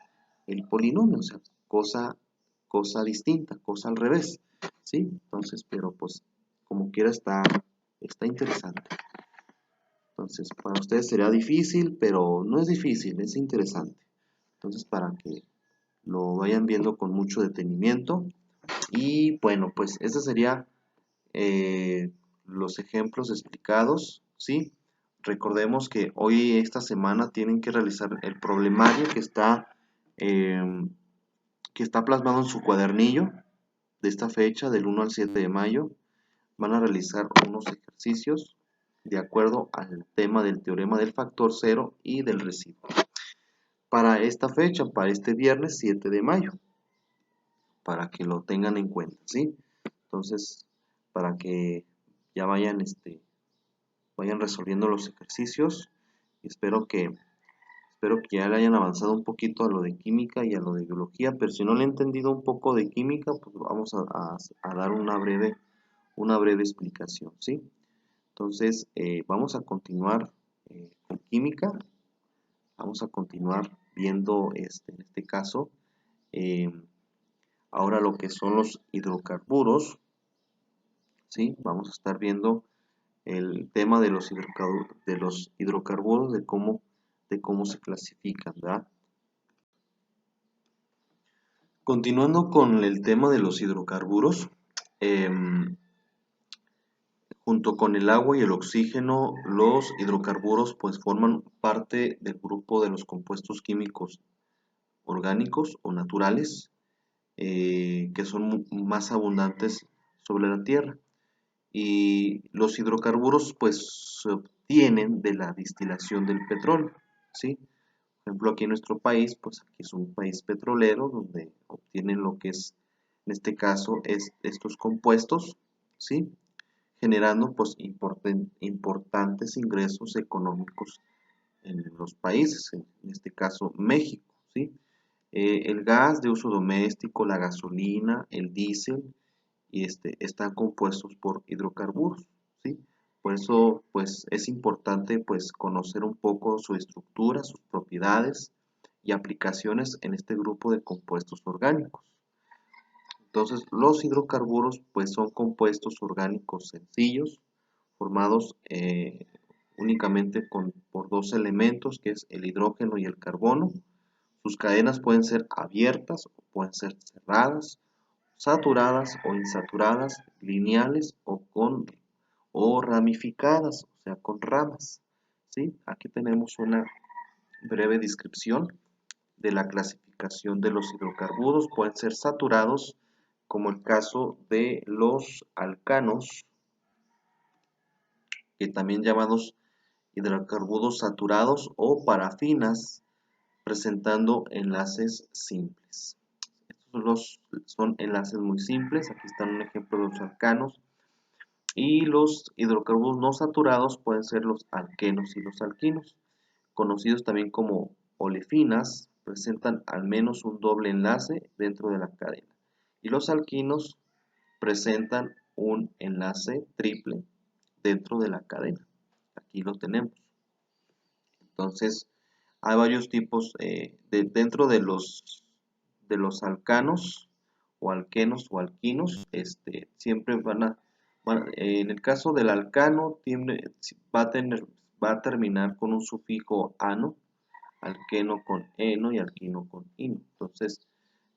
el polinomio, o sea, cosa distinta, cosa al revés, ¿sí? Entonces, pero pues, como quiera está interesante. Entonces, para ustedes será difícil, pero no es difícil, es interesante. Entonces, para que lo vayan viendo con mucho detenimiento. Y bueno, pues, este sería los ejemplos explicados, ¿sí? Recordemos que hoy, esta semana, tienen que realizar el problemario que está plasmado en su cuadernillo de esta fecha, del 1 al 7 de mayo. Van a realizar unos ejercicios de acuerdo al tema del teorema del factor cero y del residuo. Para esta fecha, para este viernes 7 de mayo, para que lo tengan en cuenta, ¿sí? Entonces, para que ya vayan resolviendo los ejercicios. Espero que ya le hayan avanzado un poquito a lo de química y a lo de biología, pero si no le he entendido un poco de química, pues vamos a dar una breve explicación, ¿sí? Entonces, vamos a continuar con química. Vamos a continuar viendo, en este caso, eh, ahora lo que son los hidrocarburos, ¿sí? Vamos a estar viendo el tema de los hidrocarburos, de cómo se clasifican, ¿verdad? Continuando con el tema de los hidrocarburos, junto con el agua y el oxígeno, los hidrocarburos pues forman parte del grupo de los compuestos químicos orgánicos o naturales que son más abundantes sobre la Tierra. Y los hidrocarburos pues se obtienen de la distilación del petróleo, ¿sí? Por ejemplo, aquí en nuestro país, pues aquí es un país petrolero donde obtienen lo que es, en este caso, estos compuestos, ¿sí? Generando pues importantes ingresos económicos en los países, en este caso México, ¿sí? El gas de uso doméstico, la gasolina, el diésel, y están compuestos por hidrocarburos, ¿sí? Por eso, pues, es importante, pues, conocer un poco su estructura, sus propiedades y aplicaciones en este grupo de compuestos orgánicos. Entonces, los hidrocarburos, pues, son compuestos orgánicos sencillos, formados únicamente por dos elementos, que es el hidrógeno y el carbono. Sus cadenas pueden ser abiertas o pueden ser cerradas, saturadas o insaturadas, lineales o ramificadas, o sea, con ramas, ¿sí? Aquí tenemos una breve descripción de la clasificación de los hidrocarburos. Pueden ser saturados, como el caso de los alcanos, que también llamados hidrocarburos saturados o parafinas, presentando enlaces simples. Estos son enlaces muy simples. Aquí está un ejemplo de los alcanos. Y los hidrocarburos no saturados pueden ser los alquenos y los alquinos, conocidos también como olefinas, presentan al menos un doble enlace dentro de la cadena. Y los alquinos presentan un enlace triple dentro de la cadena. Aquí lo tenemos. Entonces, hay varios tipos dentro de los alcanos o alquenos o alquinos, siempre en el caso del alcano va a tener va a terminar con un sufijo ano, alqueno con eno y alquino con ino. Entonces,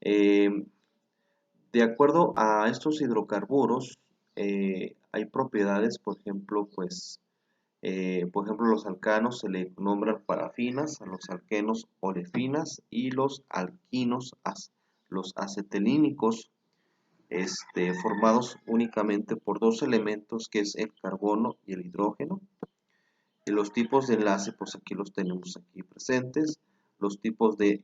de acuerdo a estos hidrocarburos, hay propiedades, por ejemplo, pues, los alcanos se le nombran parafinas, a los alquenos olefinas y los alquinos, los acetilínicos, formados únicamente por dos elementos que es el carbono y el hidrógeno. Y los tipos de enlace, pues aquí los tenemos aquí presentes. Los tipos de,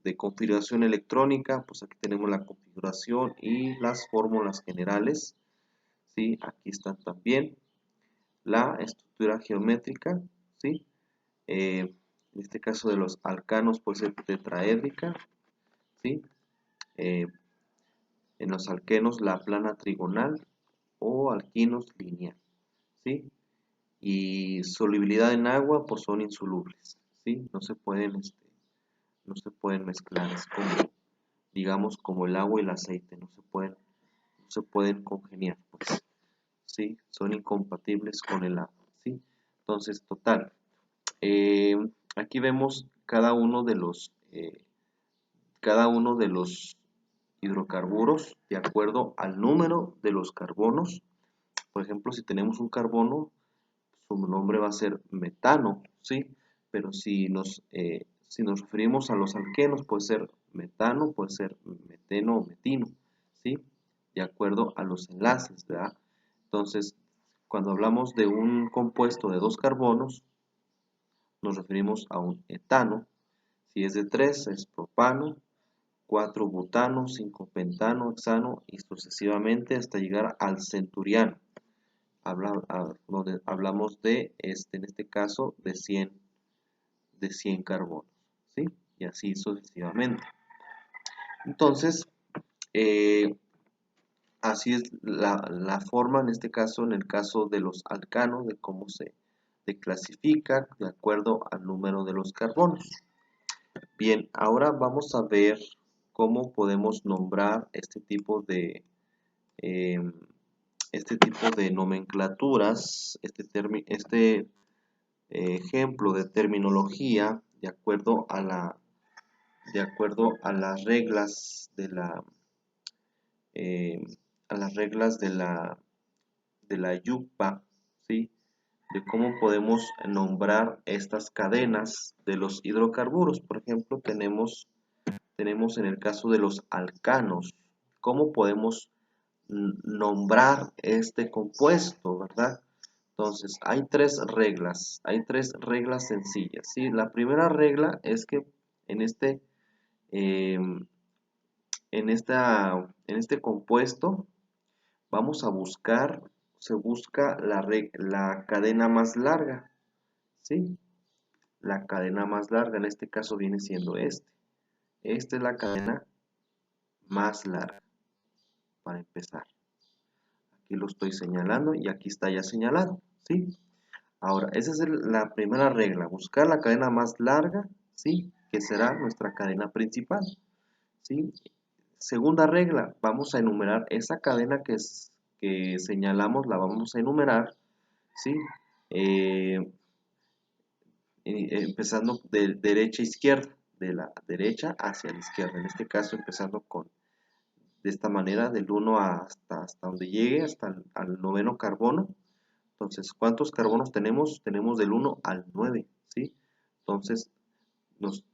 de configuración electrónica, pues aquí tenemos la configuración y las fórmulas generales. ¿Sí? Aquí están también la estructura geométrica. ¿Sí? En este caso de los alcanos, puede ser tetraédrica. ¿Sí? En los alquenos, la plana trigonal o alquinos lineal. ¿Sí? Y solubilidad en agua, pues son insolubles, ¿sí? No se pueden mezclar, es como, digamos, como el agua y el aceite, no se pueden congeniar, pues, ¿sí? Son incompatibles con el agua, ¿sí? Entonces, total, eh, aquí vemos cada uno de los hidrocarburos de acuerdo al número de los carbonos. Por ejemplo, si tenemos un carbono, su nombre va a ser metano, ¿sí? Pero si nos referimos a los alquenos, puede ser metano, puede ser meteno o metino, ¿sí? De acuerdo a los enlaces, ¿verdad? Entonces, cuando hablamos de un compuesto de dos carbonos, nos referimos a un etano. Si es de 3, es propano, 4 butano, 5 pentano, hexano y sucesivamente hasta llegar al centuriano. Donde hablamos de, en este caso, de 100 carbonos, ¿sí? Y así sucesivamente. Entonces, así es la forma, en este caso, en el caso de los alcanos, de cómo se clasifica de acuerdo al número de los carbonos. Bien, ahora vamos a ver cómo podemos nombrar este tipo de nomenclaturas, ejemplo de terminología de acuerdo a las reglas de la YUPA, ¿sí? De cómo podemos nombrar estas cadenas de los hidrocarburos. Por ejemplo, tenemos en el caso de los alcanos, cómo podemos nombrar este compuesto, ¿verdad? Entonces, hay tres reglas sencillas, ¿sí? La primera regla es que en em, este compuesto vamos a buscar, se busca la cadena más larga, ¿sí? La cadena más larga, en este caso viene siendo este. Esta es la cadena más larga, para empezar. Aquí lo estoy señalando y aquí está ya señalado, ¿sí? Ahora, esa es la primera regla, buscar la cadena más larga, ¿sí? Que será nuestra cadena principal, ¿sí? Segunda regla, vamos a enumerar esa cadena que señalamos, la vamos a enumerar, ¿sí? Empezando de derecha a izquierda, de la derecha hacia la izquierda, en este caso empezando de esta manera, del 1 hasta donde llegue, hasta al noveno carbono. Entonces, ¿cuántos carbonos tenemos? Tenemos del 1 al 9, ¿sí? Entonces, nos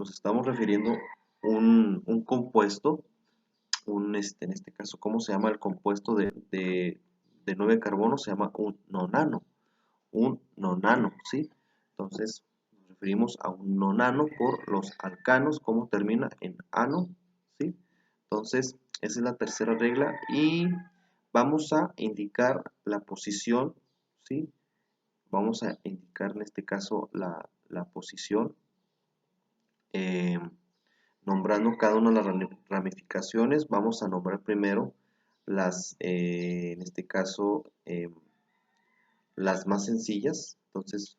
estamos refiriendo un compuesto, en este caso, ¿cómo se llama el compuesto de 9 carbonos? Se llama un nonano, ¿sí? Entonces, nos referimos a un nonano por los alcanos, ¿cómo termina? En ano, ¿sí? Entonces, esa es la tercera regla y vamos a indicar la posición, ¿sí? Vamos a indicar en este caso la posición, nombrando cada una de las ramificaciones. Vamos a nombrar primero en este caso, las más sencillas. Entonces,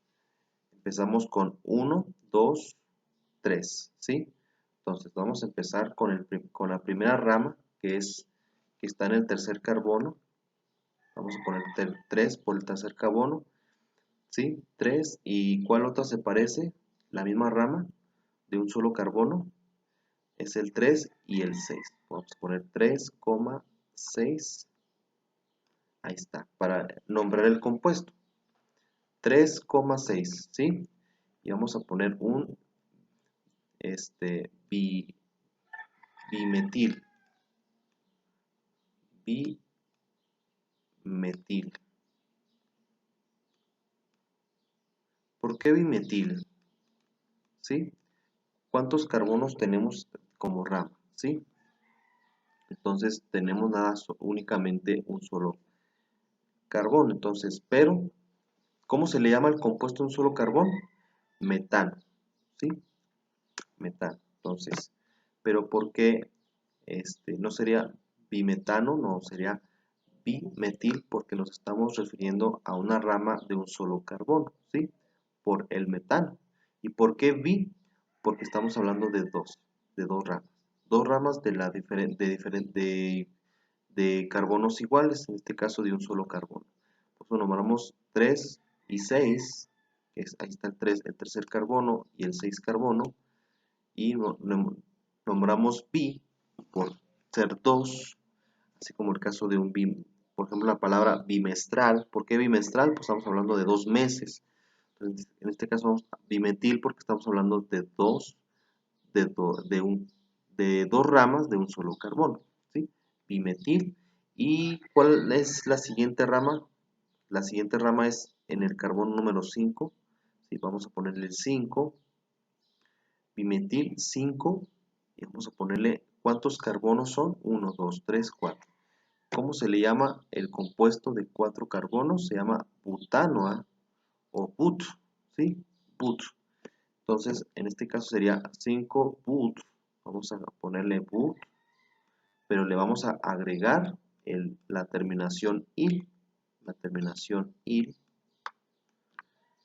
empezamos con 1, 2, 3, ¿sí? Entonces, vamos a empezar con la primera rama, que está en el tercer carbono. Vamos a poner 3 por el tercer carbono, ¿sí? 3, ¿y cuál otra se parece? La misma rama de un solo carbono, es el 3 y el 6. Vamos a poner 3,6, ahí está, para nombrar el compuesto. 3,6, ¿sí? Y vamos a poner un bimetil. Bimetil. ¿Por qué bimetil? ¿Sí? ¿Cuántos carbonos tenemos como rama? ¿Sí? Entonces tenemos únicamente un solo carbón. Entonces, pero, ¿cómo se le llama al compuesto de un solo carbón? Metano. ¿Sí? Metano. Entonces, pero ¿por qué no sería bimetano? No, sería bimetil porque nos estamos refiriendo a una rama de un solo carbono, ¿sí? Por el metano. ¿Y por qué bi? Porque estamos hablando de dos ramas. Dos ramas de carbonos iguales, en este caso de un solo carbono. Por eso nombramos 3 y 6, ahí está el tercer carbono y el 6 carbono, y nombramos bi por ser 2, así como el caso de un por ejemplo la palabra bimestral. ¿Por qué bimestral? Pues estamos hablando de 2 meses. Entonces, en este caso vamos a bimetil porque estamos hablando de dos ramas de un solo carbono, ¿sí? Bimetil. ¿Y cuál es la siguiente rama? La siguiente rama es en el carbono número 5, ¿sí? Vamos a ponerle el 5, bimetil 5, y vamos a ponerle, ¿cuántos carbonos son? 1, 2, 3, 4. ¿Cómo se le llama el compuesto de 4 carbonos? Se llama butano o but, ¿sí? But. Entonces, en este caso sería 5-but. Vamos a ponerle but, pero le vamos a agregar la terminación il,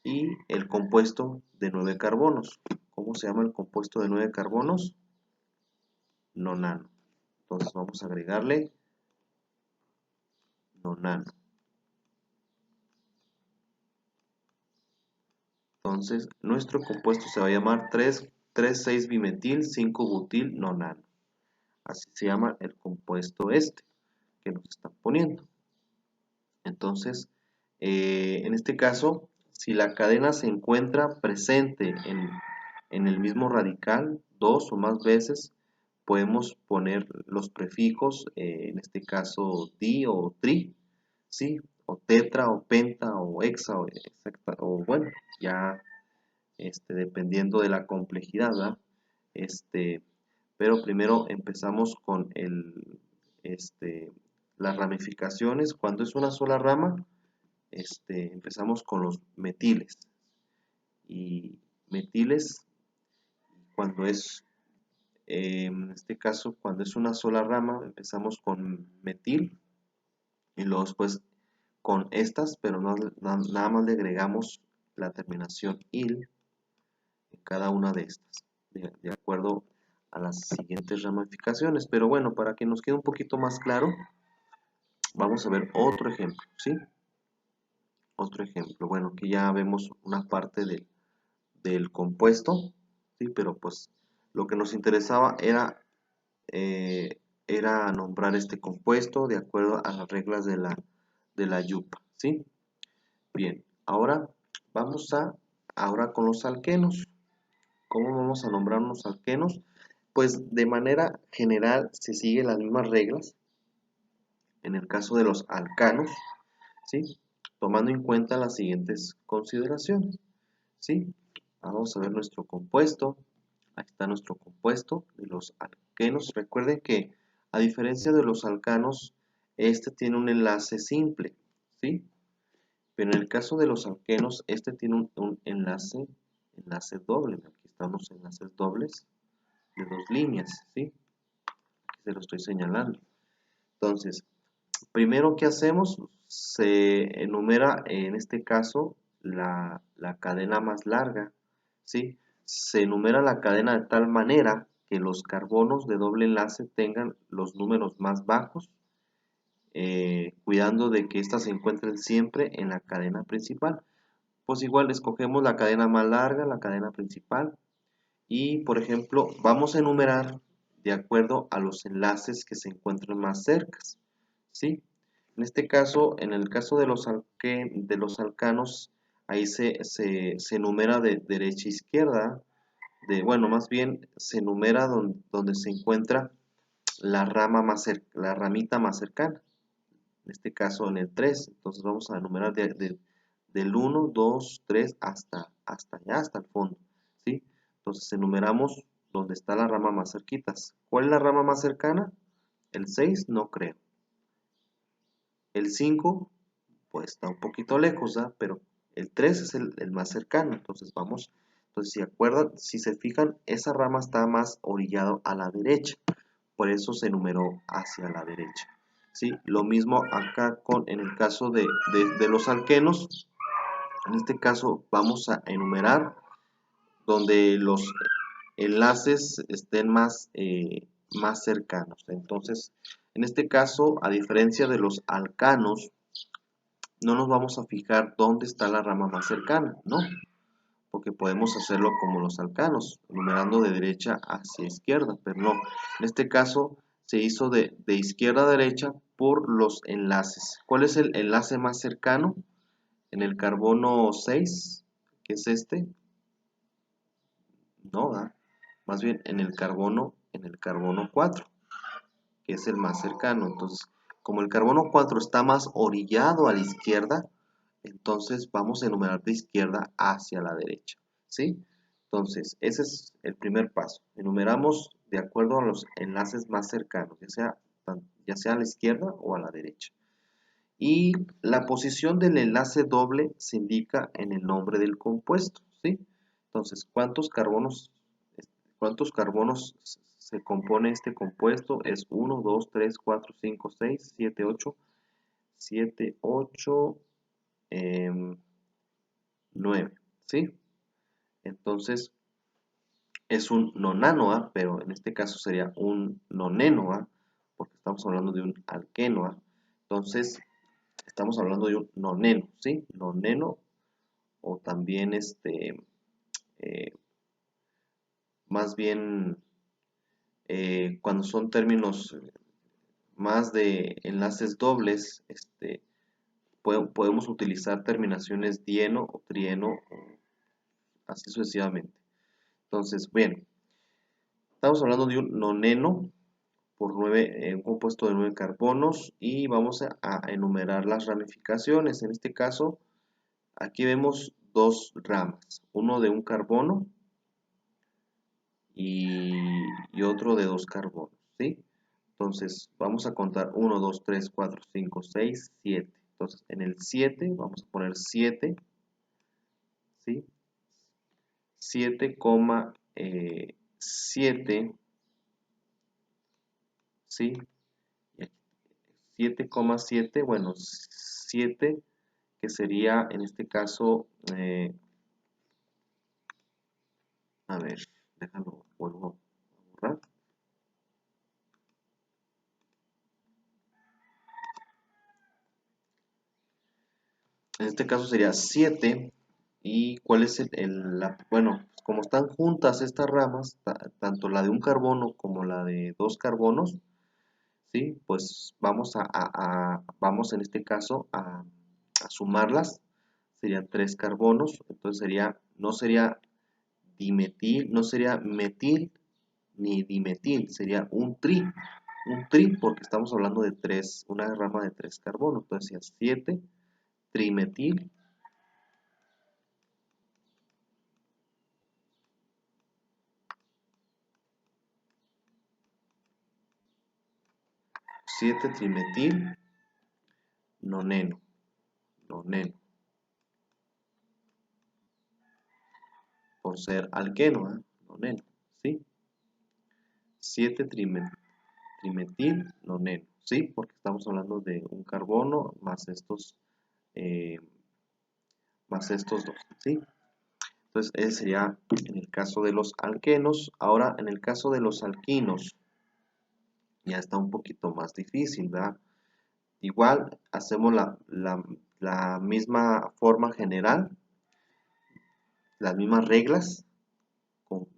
y el compuesto de 9 carbonos. ¿Cómo se llama el compuesto de 9 carbonos? Nonano. Entonces vamos a agregarle nonano. Entonces, nuestro compuesto se va a llamar 3,6-bimetil 5-butil nonano. Así se llama el compuesto que nos están poniendo. Entonces, en este caso, si la cadena se encuentra presente en el mismo radical 2 o más veces, podemos poner los prefijos, en este caso di o tri, ¿sí? O tetra o penta o hexa o bueno, ya dependiendo de la complejidad, ¿verdad? Pero primero empezamos con las ramificaciones. Cuando es una sola rama, empezamos con los metiles. Y metiles, cuando es, en este caso, cuando es una sola rama, empezamos con metil y luego después con estas, pero nada más le agregamos la terminación il en cada una de estas, de acuerdo a las siguientes ramificaciones. Pero bueno, para que nos quede un poquito más claro, vamos a ver otro ejemplo, ¿sí? Otro ejemplo, bueno, que ya vemos una parte del compuesto, ¿sí? Pero pues lo que nos interesaba era nombrar este compuesto de acuerdo a las reglas de la yupa, ¿sí? Bien, ahora con los alquenos. ¿Cómo vamos a nombrar unos alquenos? Pues de manera general se siguen las mismas reglas en el caso de los alcanos, ¿sí? Tomando en cuenta las siguientes consideraciones, ¿sí? Vamos a ver nuestro compuesto. Ahí está nuestro compuesto de los alquenos. Recuerden que a diferencia de los alcanos, este tiene un enlace simple, ¿sí? Pero en el caso de los alquenos, este tiene un enlace doble. Aquí están los enlaces dobles de 2 líneas, ¿sí? Aquí se lo estoy señalando. Entonces, primero, ¿qué hacemos? Se enumera, en este caso, la cadena más larga, ¿sí? Se enumera la cadena de tal manera que los carbonos de doble enlace tengan los números más bajos, cuidando de que éstas se encuentren siempre en la cadena principal. Pues igual escogemos la cadena más larga, la cadena principal, y por ejemplo vamos a enumerar de acuerdo a los enlaces que se encuentren más cerca, ¿sí? En este caso, en el caso de los alcanos, ahí se enumera de derecha a izquierda, bueno, más bien se enumera donde se encuentra la ramita más cercana. En este caso en el 3, entonces vamos a enumerar del 1, 2, 3 hasta allá, hasta el fondo, ¿sí? Entonces enumeramos donde está la rama más cerquitas. ¿Cuál es la rama más cercana? El 6, no creo. El 5, pues está un poquito lejos, ¿verdad? Pero el 3 es el más cercano, entonces vamos, entonces si se fijan, esa rama está más orillado a la derecha, por eso se enumeró hacia la derecha, ¿sí? Lo mismo acá en el caso de los alquenos, en este caso vamos a enumerar donde los enlaces estén más cercanos. Entonces, en este caso, a diferencia de los alcanos, no nos vamos a fijar dónde está la rama más cercana, ¿no? Porque podemos hacerlo como los alcanos, numerando de derecha hacia izquierda, pero no. En este caso se hizo de izquierda a derecha por los enlaces. ¿Cuál es el enlace más cercano? En el carbono 6, que es este, no, ¿verdad? Más bien en el carbono 4, que es el más cercano. Entonces, como el carbono 4 está más orillado a la izquierda, entonces vamos a enumerar de izquierda hacia la derecha, ¿sí? Entonces, ese es el primer paso. Enumeramos de acuerdo a los enlaces más cercanos, ya sea a la izquierda o a la derecha. Y la posición del enlace doble se indica en el nombre del compuesto, ¿sí? Entonces, ¿cuántos carbonos se compone este compuesto? Es 1, 2, 3, 4, 5, 6, 7, 8, 7, 8, 9, ¿sí? Entonces, es un nonano, pero en este caso sería un noneno, porque estamos hablando de un alqueno. Entonces, estamos hablando de un noneno, ¿sí? Noneno, o también eh, más bien cuando son términos más de enlaces dobles, podemos utilizar terminaciones dieno o trieno, así sucesivamente. Entonces, bien, estamos hablando de un noneno por un compuesto de 9 carbonos, y vamos a enumerar las ramificaciones. En este caso, aquí vemos dos ramas, uno de un carbono y otro de 2 carbonos, ¿sí? Entonces, vamos a contar 1, 2, 3, 4, 5, 6, 7. Entonces, en el 7 vamos a poner 7, ¿sí? 7,7, ¿sí? 7,7, bueno, 7, que sería en este caso, a ver, déjalo, vuelvo a borrar. En este caso sería 7, y cuál es bueno, como están juntas estas ramas, tanto la de un carbono como la de 2 carbonos, ¿sí? Pues vamos en este caso a sumarlas, serían 3 carbonos, entonces no sería dimetil, no sería metil ni dimetil, sería un tri porque estamos hablando de una rama de 3 carbonos, entonces sería 7 trimetil, 7 trimetil noneno, por ser alqueno, noneno, ¿sí? 7 trimetil noneno, ¿sí? Porque estamos hablando de un carbono eh, más estos dos, ¿sí? Entonces, ese sería en el caso de los alquenos. Ahora, en el caso de los alquinos, ya está un poquito más difícil, ¿verdad? igual hacemos la misma forma general, las mismas reglas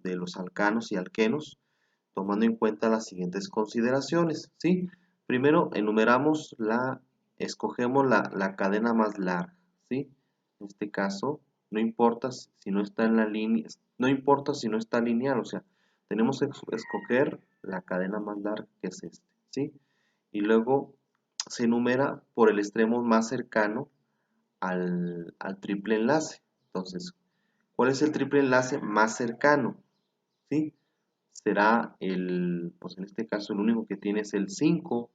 de los alcanos y alquenos, tomando en cuenta las siguientes consideraciones, ¿sí? Primero escogemos la cadena más larga, ¿sí? En este caso, no importa si no está en la línea, no importa si no está lineal, o sea, tenemos que escoger la cadena más larga, que es este, ¿sí? Y luego se enumera por el extremo más cercano al triple enlace. Entonces, ¿cuál es el triple enlace más cercano? ¿Sí? Será pues en este caso el único que tiene es el 5,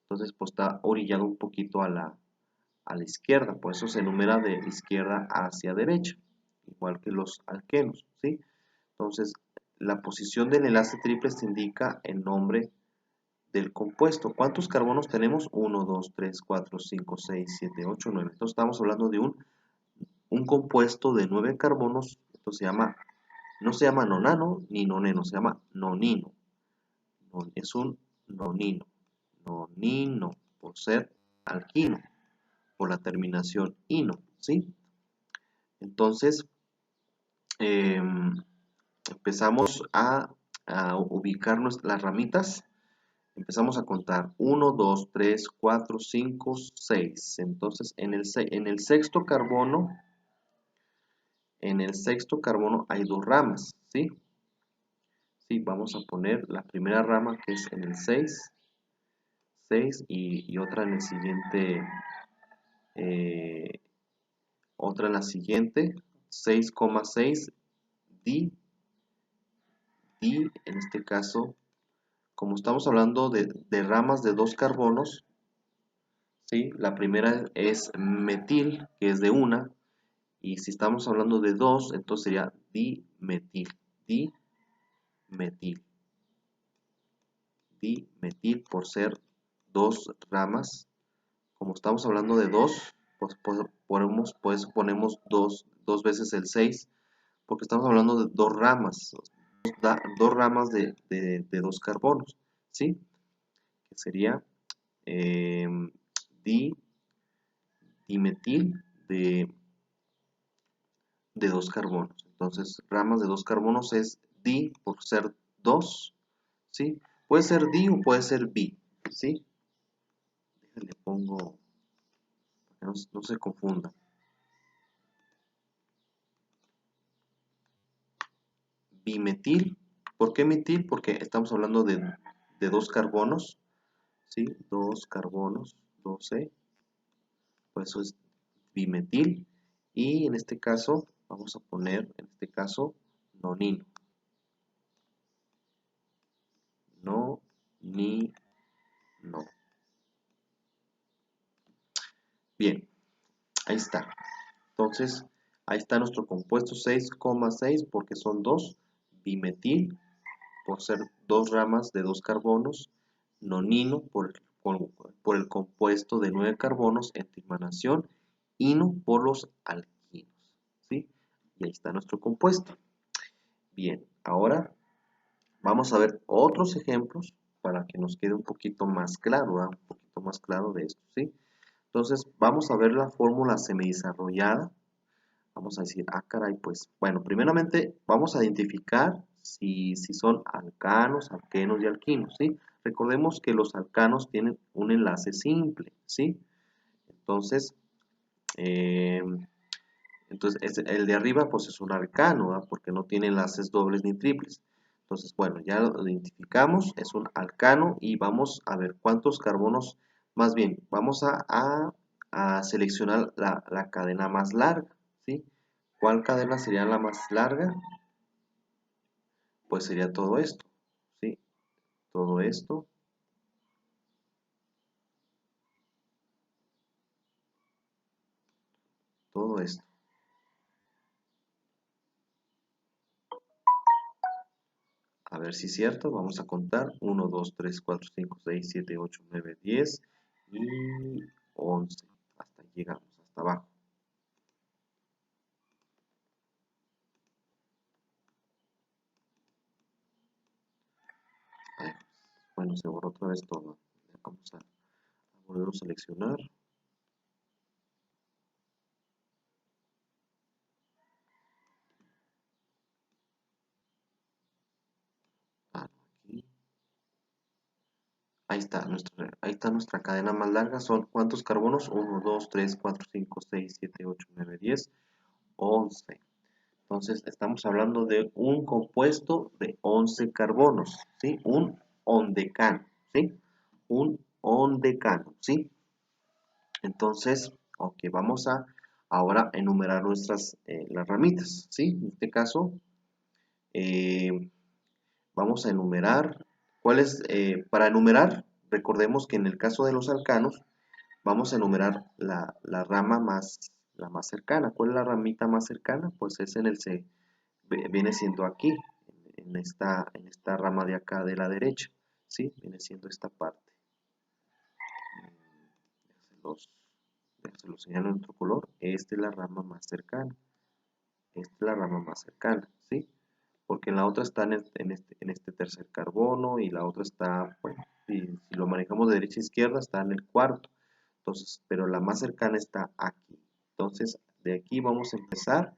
entonces pues está orillado un poquito a la izquierda, por eso se enumera de izquierda hacia derecha, igual que los alquenos, ¿sí? Entonces, la posición del enlace triple se indica el nombre del compuesto. ¿Cuántos carbonos tenemos? 1, 2, 3, 4, 5, 6, 7, 8, 9. Entonces estamos hablando de un compuesto de 9 carbonos. Esto no se llama nonano ni noneno, se llama nonino. Es un nonino. Nonino, por ser alquino, por la terminación ino, ¿sí? Entonces, empezamos a ubicar las ramitas. Empezamos a contar 1, 2, 3, 4, 5, 6. Entonces, en el sexto carbono hay dos ramas, ¿sí? Sí, vamos a poner la primera rama que es en el 6 y otra en el siguiente, otra en la siguiente, 6,6 di, en este caso, como estamos hablando de ramas de dos carbonos, ¿sí? La primera es metil, que es de una, y si estamos hablando de dos, entonces sería dimetil, dimetil, dimetil por ser dos ramas. Como estamos hablando de dos, pues ponemos dos veces el 6, porque estamos hablando de dos ramas, dos ramas de dos carbonos, ¿sí? Que sería eh, dimetil de dos carbonos. Entonces, ramas de dos carbonos es di por ser dos, ¿sí? Puede ser di o puede ser bi, ¿sí? Le pongo, para que no se confunda. Bimetil. ¿Por qué metil? Porque estamos hablando de dos carbonos, ¿sí? Dos carbonos, 12, pues eso es bimetil. Y en este caso, vamos a poner, en este caso, nonino. No, ni, no. Bien, ahí está. Entonces, ahí está nuestro compuesto 6,6 porque son dos. Bimetil, por ser dos ramas de dos carbonos. Nonino, por el compuesto de 9 carbonos en trimanación. Ino, por los alquinos. ¿Sí? Y ahí está nuestro compuesto. Bien, ahora vamos a ver otros ejemplos para que nos quede un poquito más claro, ¿verdad? Un poquito más claro de esto, ¿sí? Entonces, vamos a ver la fórmula semidesarrollada. Vamos a decir, ah, caray, pues, bueno, primeramente vamos a identificar si son alcanos, alquenos y alquinos, ¿sí? Recordemos que los alcanos tienen un enlace simple, ¿sí? Entonces, eh, el de arriba, pues, es un alcano, ¿verdad? Porque no tiene enlaces dobles ni triples. Entonces, bueno, ya lo identificamos, es un alcano y vamos a ver cuántos carbonos, más bien, vamos a seleccionar la cadena más larga, ¿sí? ¿Cuál cadena sería la más larga? Pues sería todo esto, ¿sí? Todo esto, todo esto. A ver si es cierto, vamos a contar. 1, 2, 3, 4, 5, 6, 7, 8, 9, 10 y 11. Hasta llegamos, hasta abajo. Bueno, se borró otra vez todo. Vamos a volvemos a seleccionar. Aquí. Ahí está nuestra cadena más larga. ¿Son cuántos carbonos? 1, 2, 3, 4, 5, 6, 7, 8, 9, 10, 11. Entonces estamos hablando de un compuesto de 11 carbonos, ¿sí? Un ondecano, ¿sí? Un ondecano, ¿sí? Entonces, ok, vamos a ahora enumerar las ramitas, ¿sí? En este caso, eh, vamos a enumerar, para enumerar, recordemos que en el caso de los alcanos, vamos a enumerar la la más cercana. ¿Cuál es la ramita más cercana? Pues es viene siendo aquí, en esta rama de acá de la derecha, ¿sí? Viene siendo esta parte. Se los señalo en otro color. Esta es la rama más cercana. Esta es la rama más cercana, ¿sí? Porque en la otra está en este tercer carbono y la otra está, bueno, si lo manejamos de derecha a izquierda, está en el cuarto. Entonces, pero la más cercana está aquí. Entonces, de aquí vamos a empezar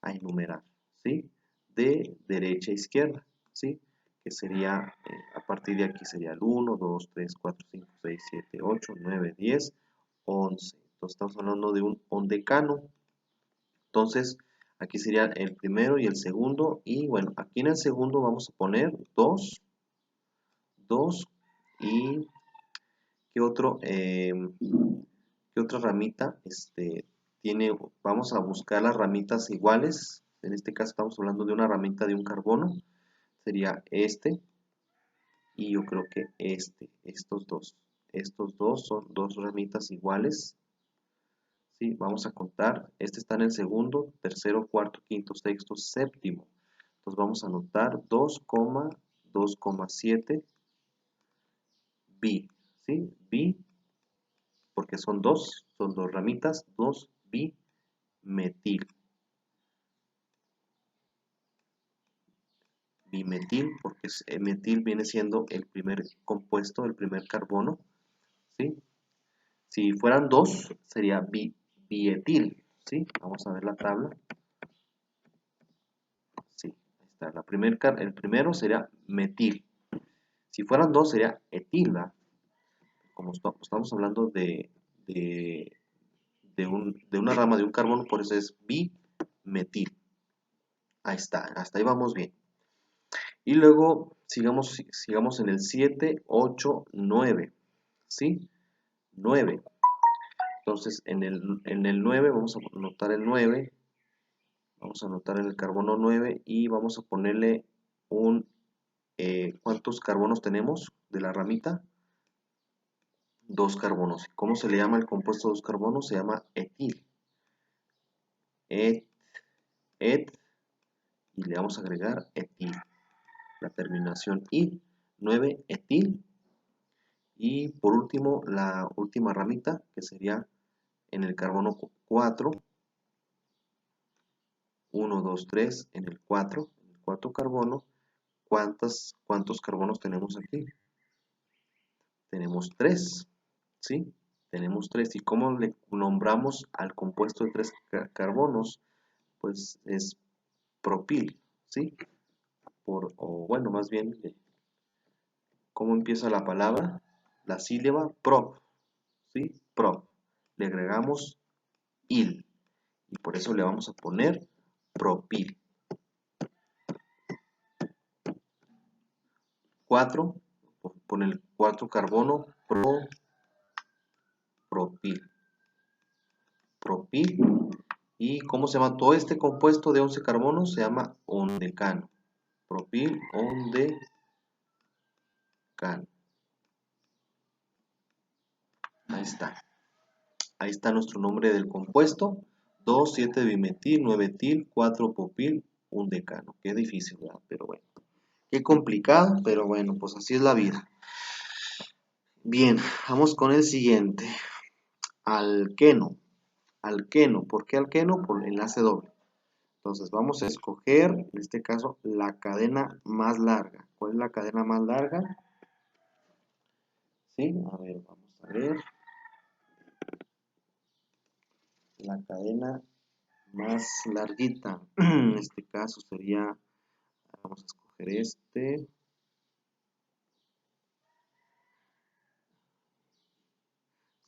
a enumerar, ¿sí? De derecha a izquierda, ¿sí? Que sería, a partir de aquí sería el 1, 2, 3, 4, 5, 6, 7, 8, 9, 10, 11. Entonces, estamos hablando de un ondecano. Entonces, aquí sería el primero y el segundo. Y bueno, aquí en el segundo vamos a poner 2, 2 y ¿qué otro? ¿Qué otra ramita? Vamos a buscar las ramitas iguales. En este caso estamos hablando de una ramita de un carbono. Sería este. Y yo creo que estos dos. Estos dos son dos ramitas iguales. ¿Sí? Vamos a contar. Este está en el segundo, tercero, cuarto, quinto, sexto, séptimo. Entonces vamos a anotar 2,2,7 bi. ¿Sí? Bi, porque son dos ramitas, 2 bimetil. Bimetil, porque metil viene siendo el primer compuesto, el primer carbono, ¿sí? Si fueran dos, sería bietil, ¿sí? Vamos a ver la tabla. Sí, ahí está. El primero sería metil. Si fueran dos, sería etil, ¿verdad? Como estamos hablando de una rama de un carbono, por eso es bimetil. Ahí está, hasta ahí vamos bien. Y luego sigamos en el 7, 8, 9, ¿sí? 9. Entonces, en el 9 vamos a anotar el 9, vamos a anotar el carbono 9 y vamos a ponerle ¿cuántos carbonos tenemos de la ramita? 2 carbonos. ¿Cómo se le llama el compuesto de 2 carbonos? Se llama etil. Et, y le vamos a agregar etil. La terminación il, 9 etil. Y por último, la última ramita, que sería en el carbono 4, 1, 2, 3, en el 4 carbono. ¿Cuántos carbonos tenemos aquí? Tenemos 3, ¿sí? Tenemos 3. ¿Y cómo le nombramos al compuesto de 3 carbonos? Pues es propil, ¿sí? O bueno, más bien, ¿cómo empieza la palabra? La sílaba prop, ¿sí? Prop. Le agregamos il y por eso le vamos a poner propil. 4, con el 4 carbono, propil. Propil. ¿Y cómo se llama todo este compuesto de 11 carbonos? Se llama ondecano. Propil ondecano. Ahí está. Ahí está nuestro nombre del compuesto. 2, 7 bimetil, 9 etil, 4 propil, un decano. Qué difícil, ¿verdad? Pero bueno. Qué complicado, pero bueno, pues así es la vida. Bien, vamos con el siguiente. Alqueno. Alqueno. ¿Por qué alqueno? Por enlace doble. Entonces vamos a escoger, en este caso, la cadena más larga. ¿Cuál es la cadena más larga? Sí, a ver, vamos a ver. la cadena más larguita. En este caso sería, vamos a escoger este.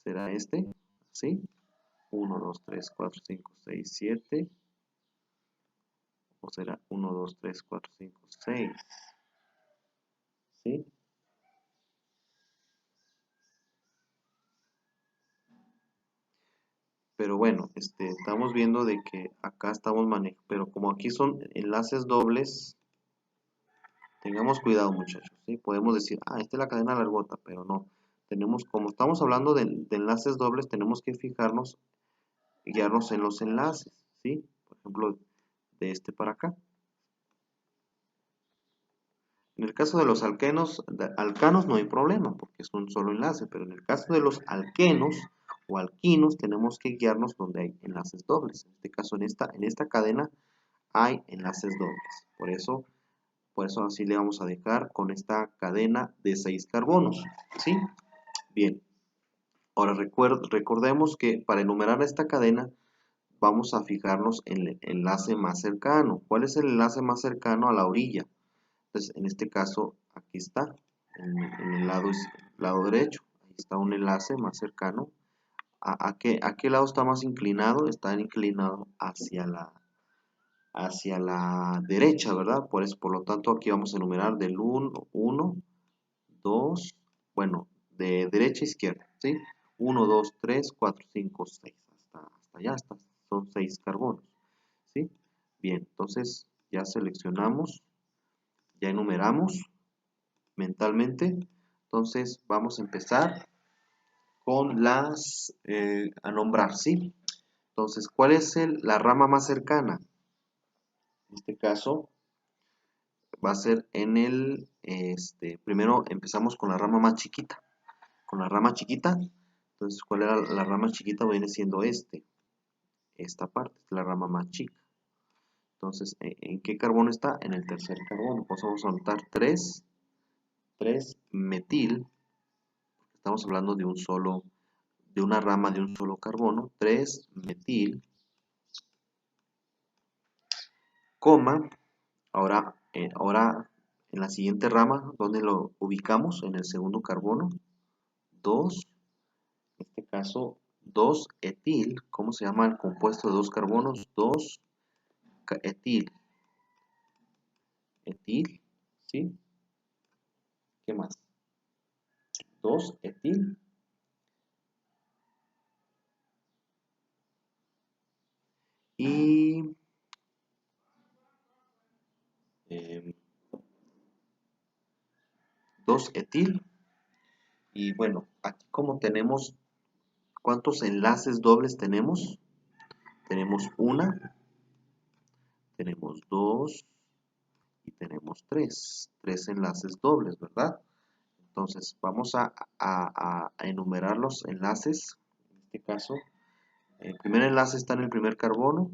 ¿Será este? ¿Sí? 1, 2, 3, 4, 5, 6, 7. O será 1, 2, 3, 4, 5, 6. ¿Sí? Pero bueno, estamos viendo de que acá estamos manejando, pero como aquí son enlaces dobles, tengamos cuidado muchachos, ¿sí? Podemos decir, esta es la cadena largota, pero no. Tenemos, como estamos hablando de enlaces dobles, tenemos que fijarnos, guiarnos en los enlaces, ¿sí? Por ejemplo, de este para acá. En el caso de los alcanos no hay problema, porque es un solo enlace, pero en el caso de los alquenos o alquinos, tenemos que guiarnos donde hay enlaces dobles. En este caso, en esta cadena hay enlaces dobles. Por eso así le vamos a dejar con esta cadena de 6 carbonos. ¿Sí? Bien. Ahora recordemos que para enumerar esta cadena vamos a fijarnos en el enlace más cercano. ¿Cuál es el enlace más cercano a la orilla? Entonces, en este caso, aquí está, en el lado derecho. Ahí está un enlace más cercano. ¿A qué lado está más inclinado? Está inclinado hacia la derecha, ¿verdad? Por lo tanto, aquí vamos a enumerar del 1, 2, bueno, de derecha a izquierda, ¿sí? 1, 2, 3, 4, 5, 6, hasta allá, son 6 carbonos, ¿sí? Bien, entonces ya seleccionamos, ya enumeramos mentalmente, entonces vamos a empezar con a nombrar, ¿sí? Entonces, ¿cuál es la rama más cercana? En este caso, va a ser primero empezamos con la rama más chiquita. Con la rama chiquita, entonces, ¿cuál era la rama chiquita? Viene siendo esta parte, es la rama más chica. Entonces, ¿en qué carbono está? En el tercer carbono. Pues vamos a anotar 3 metil, estamos hablando de una rama de un solo carbono, 3 metil, coma, ahora en la siguiente rama, ¿dónde lo ubicamos? En el segundo carbono, 2, en este caso 2 etil, ¿cómo se llama el compuesto de dos carbonos? 2 etil, ¿sí? ¿Qué más? 2 etil y 2 etil. Y bueno, aquí como tenemos, ¿cuántos enlaces dobles tenemos? Tenemos tenemos 2 y tenemos 3 enlaces dobles, ¿verdad? Entonces vamos a enumerar los enlaces. En este caso, el primer enlace está en el primer carbono,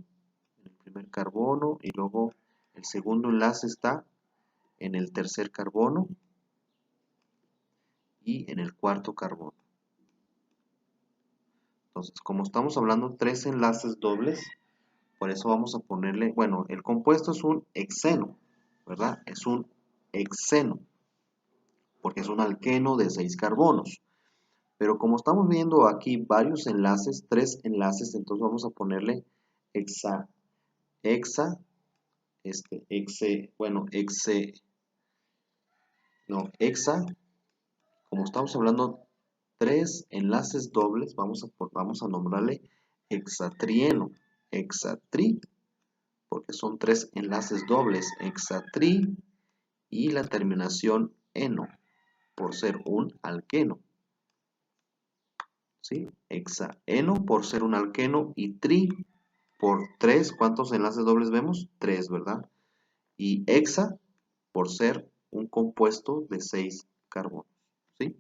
y luego el segundo enlace está en el tercer carbono y en el cuarto carbono. Entonces, como estamos hablando 3 enlaces dobles, por eso vamos a ponerle, bueno, el compuesto es un hexeno, ¿verdad? Es un hexeno, porque es un alqueno de 6 carbonos. Pero como estamos viendo aquí varios enlaces, 3 enlaces, entonces vamos a ponerle hexa, hexa, como estamos hablando 3 enlaces dobles, vamos a nombrarle hexatrieno, hexatri, porque son 3 enlaces dobles, hexatri, y la terminación eno, por ser un alqueno. ¿Sí? Hexaeno por ser un alqueno y tri por 3. ¿Cuántos enlaces dobles vemos? 3, ¿verdad? Y hexa por ser un compuesto de 6 carbonos. ¿Sí?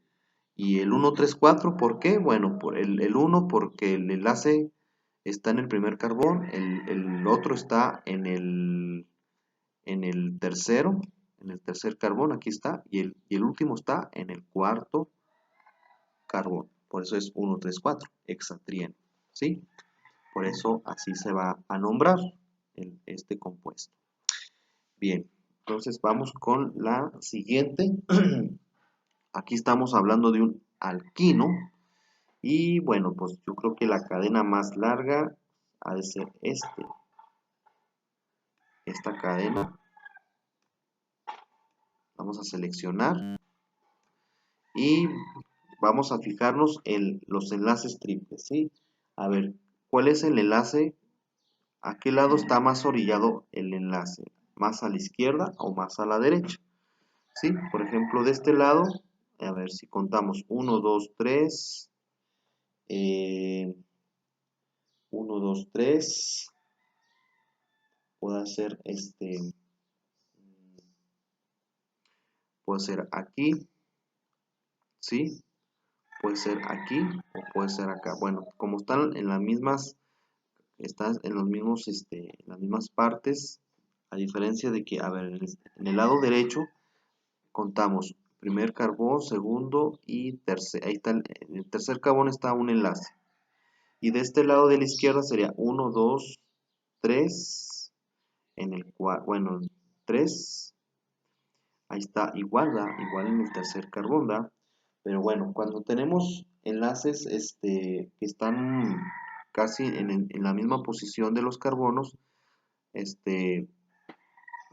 Y el 1, 3, 4, ¿por qué? Bueno, por el 1 porque el enlace está en el primer carbón, el otro está en el tercero, en el tercer carbón, aquí está, y el último está en el cuarto carbón. Por eso es 1, 3, 4, hexatrieno. ¿Sí? Por eso así se va a nombrar este compuesto. Bien, entonces vamos con la siguiente. Aquí estamos hablando de un alquino. Y bueno, pues yo creo que la cadena más larga ha de ser esta cadena. Vamos a seleccionar y vamos a fijarnos en los enlaces triples, ¿sí? A ver, ¿cuál es el enlace? ¿A qué lado está más orillado el enlace? ¿Más a la izquierda o más a la derecha? ¿Sí? Por ejemplo, de este lado, a ver si contamos 1, 2, 3, 1, 2, 3, puede ser puede ser aquí, ¿sí? Puede ser aquí o puede ser acá. Bueno, como están en las mismas, están en los mismos, en las mismas partes, a diferencia de que, a ver, en el lado derecho contamos primer carbón, segundo y tercer. Ahí está, en el tercer carbón está un enlace. Y de este lado de la izquierda sería 1, 2, 3, en el cual, bueno, 3, ahí está igual, ¿da? Igual en el tercer carbón, ¿da? Pero bueno, cuando tenemos enlaces que están casi en la misma posición de los carbonos,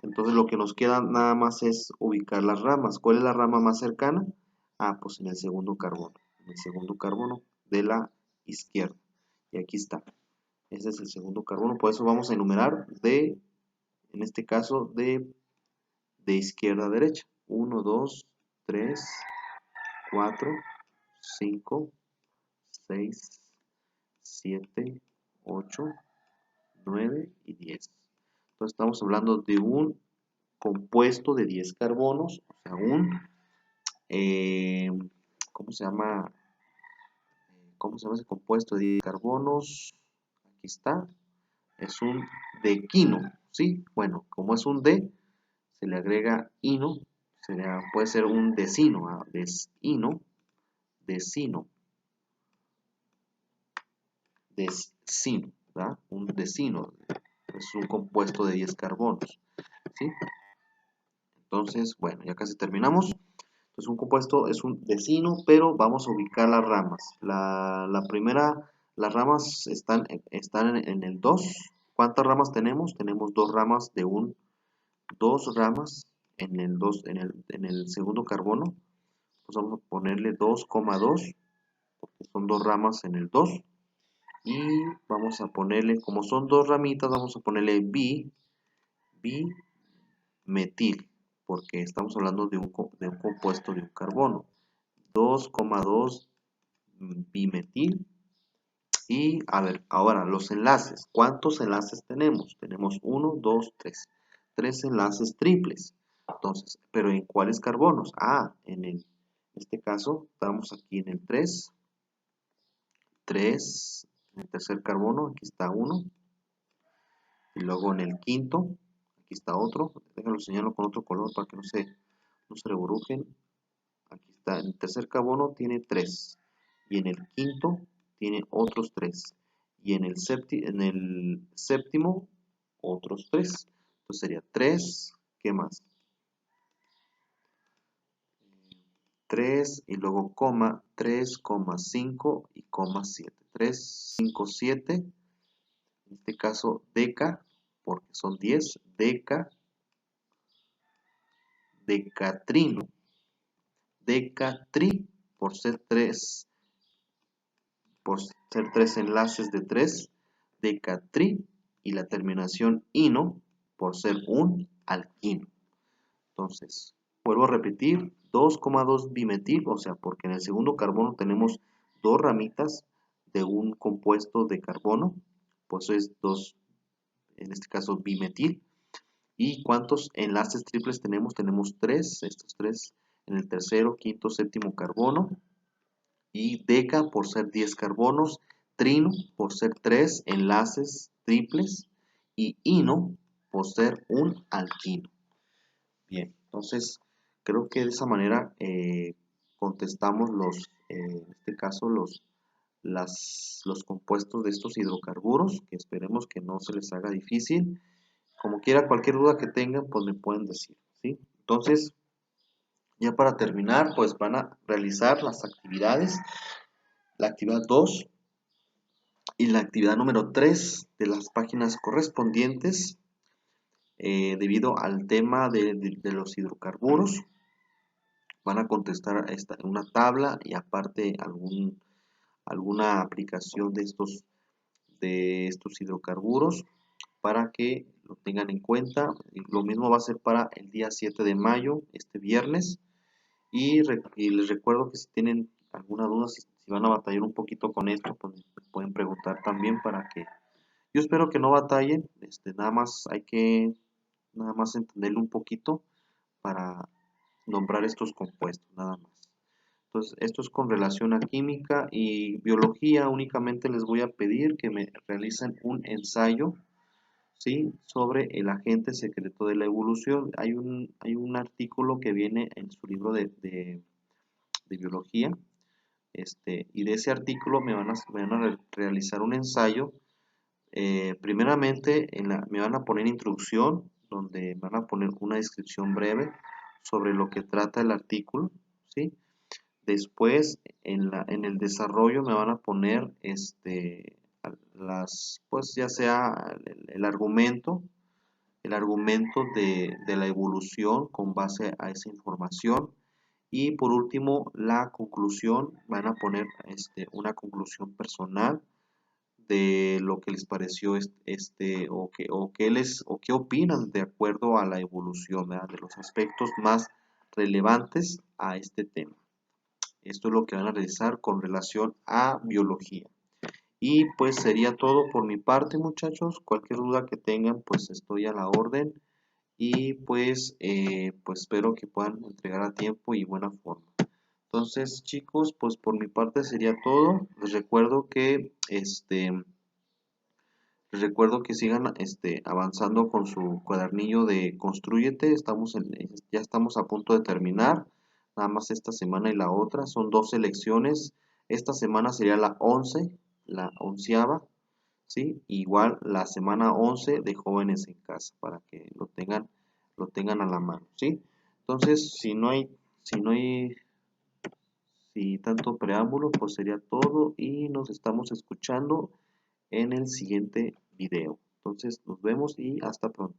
entonces lo que nos queda nada más es ubicar las ramas. ¿Cuál es la rama más cercana? Ah, pues en el segundo carbono. En el segundo carbono de la izquierda. Y aquí está. Ese es el segundo carbono. Por eso vamos a enumerar en este caso, de izquierda a derecha. 1, 2, 3, 4, 5, 6, 7, 8, 9 y 10. Entonces estamos hablando de un compuesto de 10 carbonos, o sea, eh, ¿cómo se llama? ¿Cómo se llama ese compuesto de 10 carbonos? Aquí está, es un dequino, ¿sí? Bueno, como es un D, se le agrega ino, puede ser un decino, decino, ¿verdad? Un decino, es un compuesto de 10 carbonos, ¿sí? Entonces, bueno, ya casi terminamos. Entonces, un compuesto es un decino, pero vamos a ubicar las ramas. La primera, las ramas están en el 2. ¿Cuántas ramas tenemos? Tenemos dos ramas en el 2, en el segundo carbono. Pues vamos a ponerle 2,2, porque son dos ramas en el 2. Y vamos a ponerle, como son dos ramitas, vamos a ponerle bimetil, porque estamos hablando de un compuesto de un carbono. 2,2 bimetil. Y a ver, ahora los enlaces. ¿Cuántos enlaces tenemos? Tenemos 1, 2, 3. 3 enlaces triples. Entonces, ¿pero en cuáles carbonos? Ah, en este caso, estamos aquí en el 3. 3, en el tercer carbono, aquí está 1. Y luego en el quinto, aquí está otro. Déjenlo señalarlo con otro color para que no se reburujen. Aquí está, en el tercer carbono tiene 3. Y en el quinto tiene otros 3. Y en el séptimo, otros 3. Entonces sería 3, ¿qué más? 3 y luego coma, 3,5 y coma 7. 3, 5, 7. En este caso, deca, porque son 10. Decatrino. Decatri, por ser 3 enlaces de 3, decatri, y la terminación ino por ser un alquino. Entonces, vuelvo a repetir, 2,2 bimetil, o sea, porque en el segundo carbono tenemos dos ramitas de un compuesto de carbono, pues eso es 2, en este caso bimetil. ¿Y cuántos enlaces triples tenemos? Tenemos 3, estos 3 en el tercero, quinto, séptimo carbono. Y deca por ser 10 carbonos, trino por ser 3 enlaces triples y ino por ser un alquino. Bien, entonces creo que de esa manera contestamos en este caso los compuestos de estos hidrocarburos, que esperemos que no se les haga difícil. Como quiera, cualquier duda que tengan, pues me pueden decir, ¿sí? Entonces, ya para terminar, pues van a realizar las actividades, la actividad 2 y la actividad número 3 de las páginas correspondientes, debido al tema de los hidrocarburos. Van a contestar una tabla y aparte alguna aplicación de estos hidrocarburos para que lo tengan en cuenta. Lo mismo va a ser para el día 7 de mayo, este viernes. Y les recuerdo que si tienen alguna duda, si van a batallar un poquito con esto, pues me pueden preguntar también para que... Yo espero que no batallen, nada más hay que entenderlo un poquito para nombrar estos compuestos, nada más. Entonces, esto es con relación a química y biología. Únicamente les voy a pedir que me realicen un ensayo, ¿sí?, sobre el agente secreto de la evolución. Hay un artículo que viene en su libro de biología, y de ese artículo me van a realizar un ensayo. Primeramente me van a poner introducción, donde van a poner una descripción breve sobre lo que trata el artículo, ¿sí? Después, en el desarrollo me van a poner pues ya sea el argumento de la evolución con base a esa información. Y por último, la conclusión, van a poner una conclusión personal de lo que les pareció o qué opinan de acuerdo a la evolución, ¿verdad?, de los aspectos más relevantes a este tema. Esto es lo que van a realizar con relación a biología. Y pues sería todo por mi parte, muchachos. Cualquier duda que tengan, pues estoy a la orden. Y pues espero que puedan entregar a tiempo y buena forma. Entonces, chicos, pues por mi parte sería todo. Les recuerdo que sigan avanzando con su cuadernillo de Constrúyete. Ya estamos a punto de terminar. Nada más esta semana y la otra. Son 12 lecciones. Esta semana sería la 11, la 11ª, ¿sí? Igual la semana 11 de Jóvenes en Casa, para que lo tengan a la mano, ¿sí? Entonces, si tanto preámbulo, pues sería todo y nos estamos escuchando en el siguiente video. Entonces nos vemos y hasta pronto.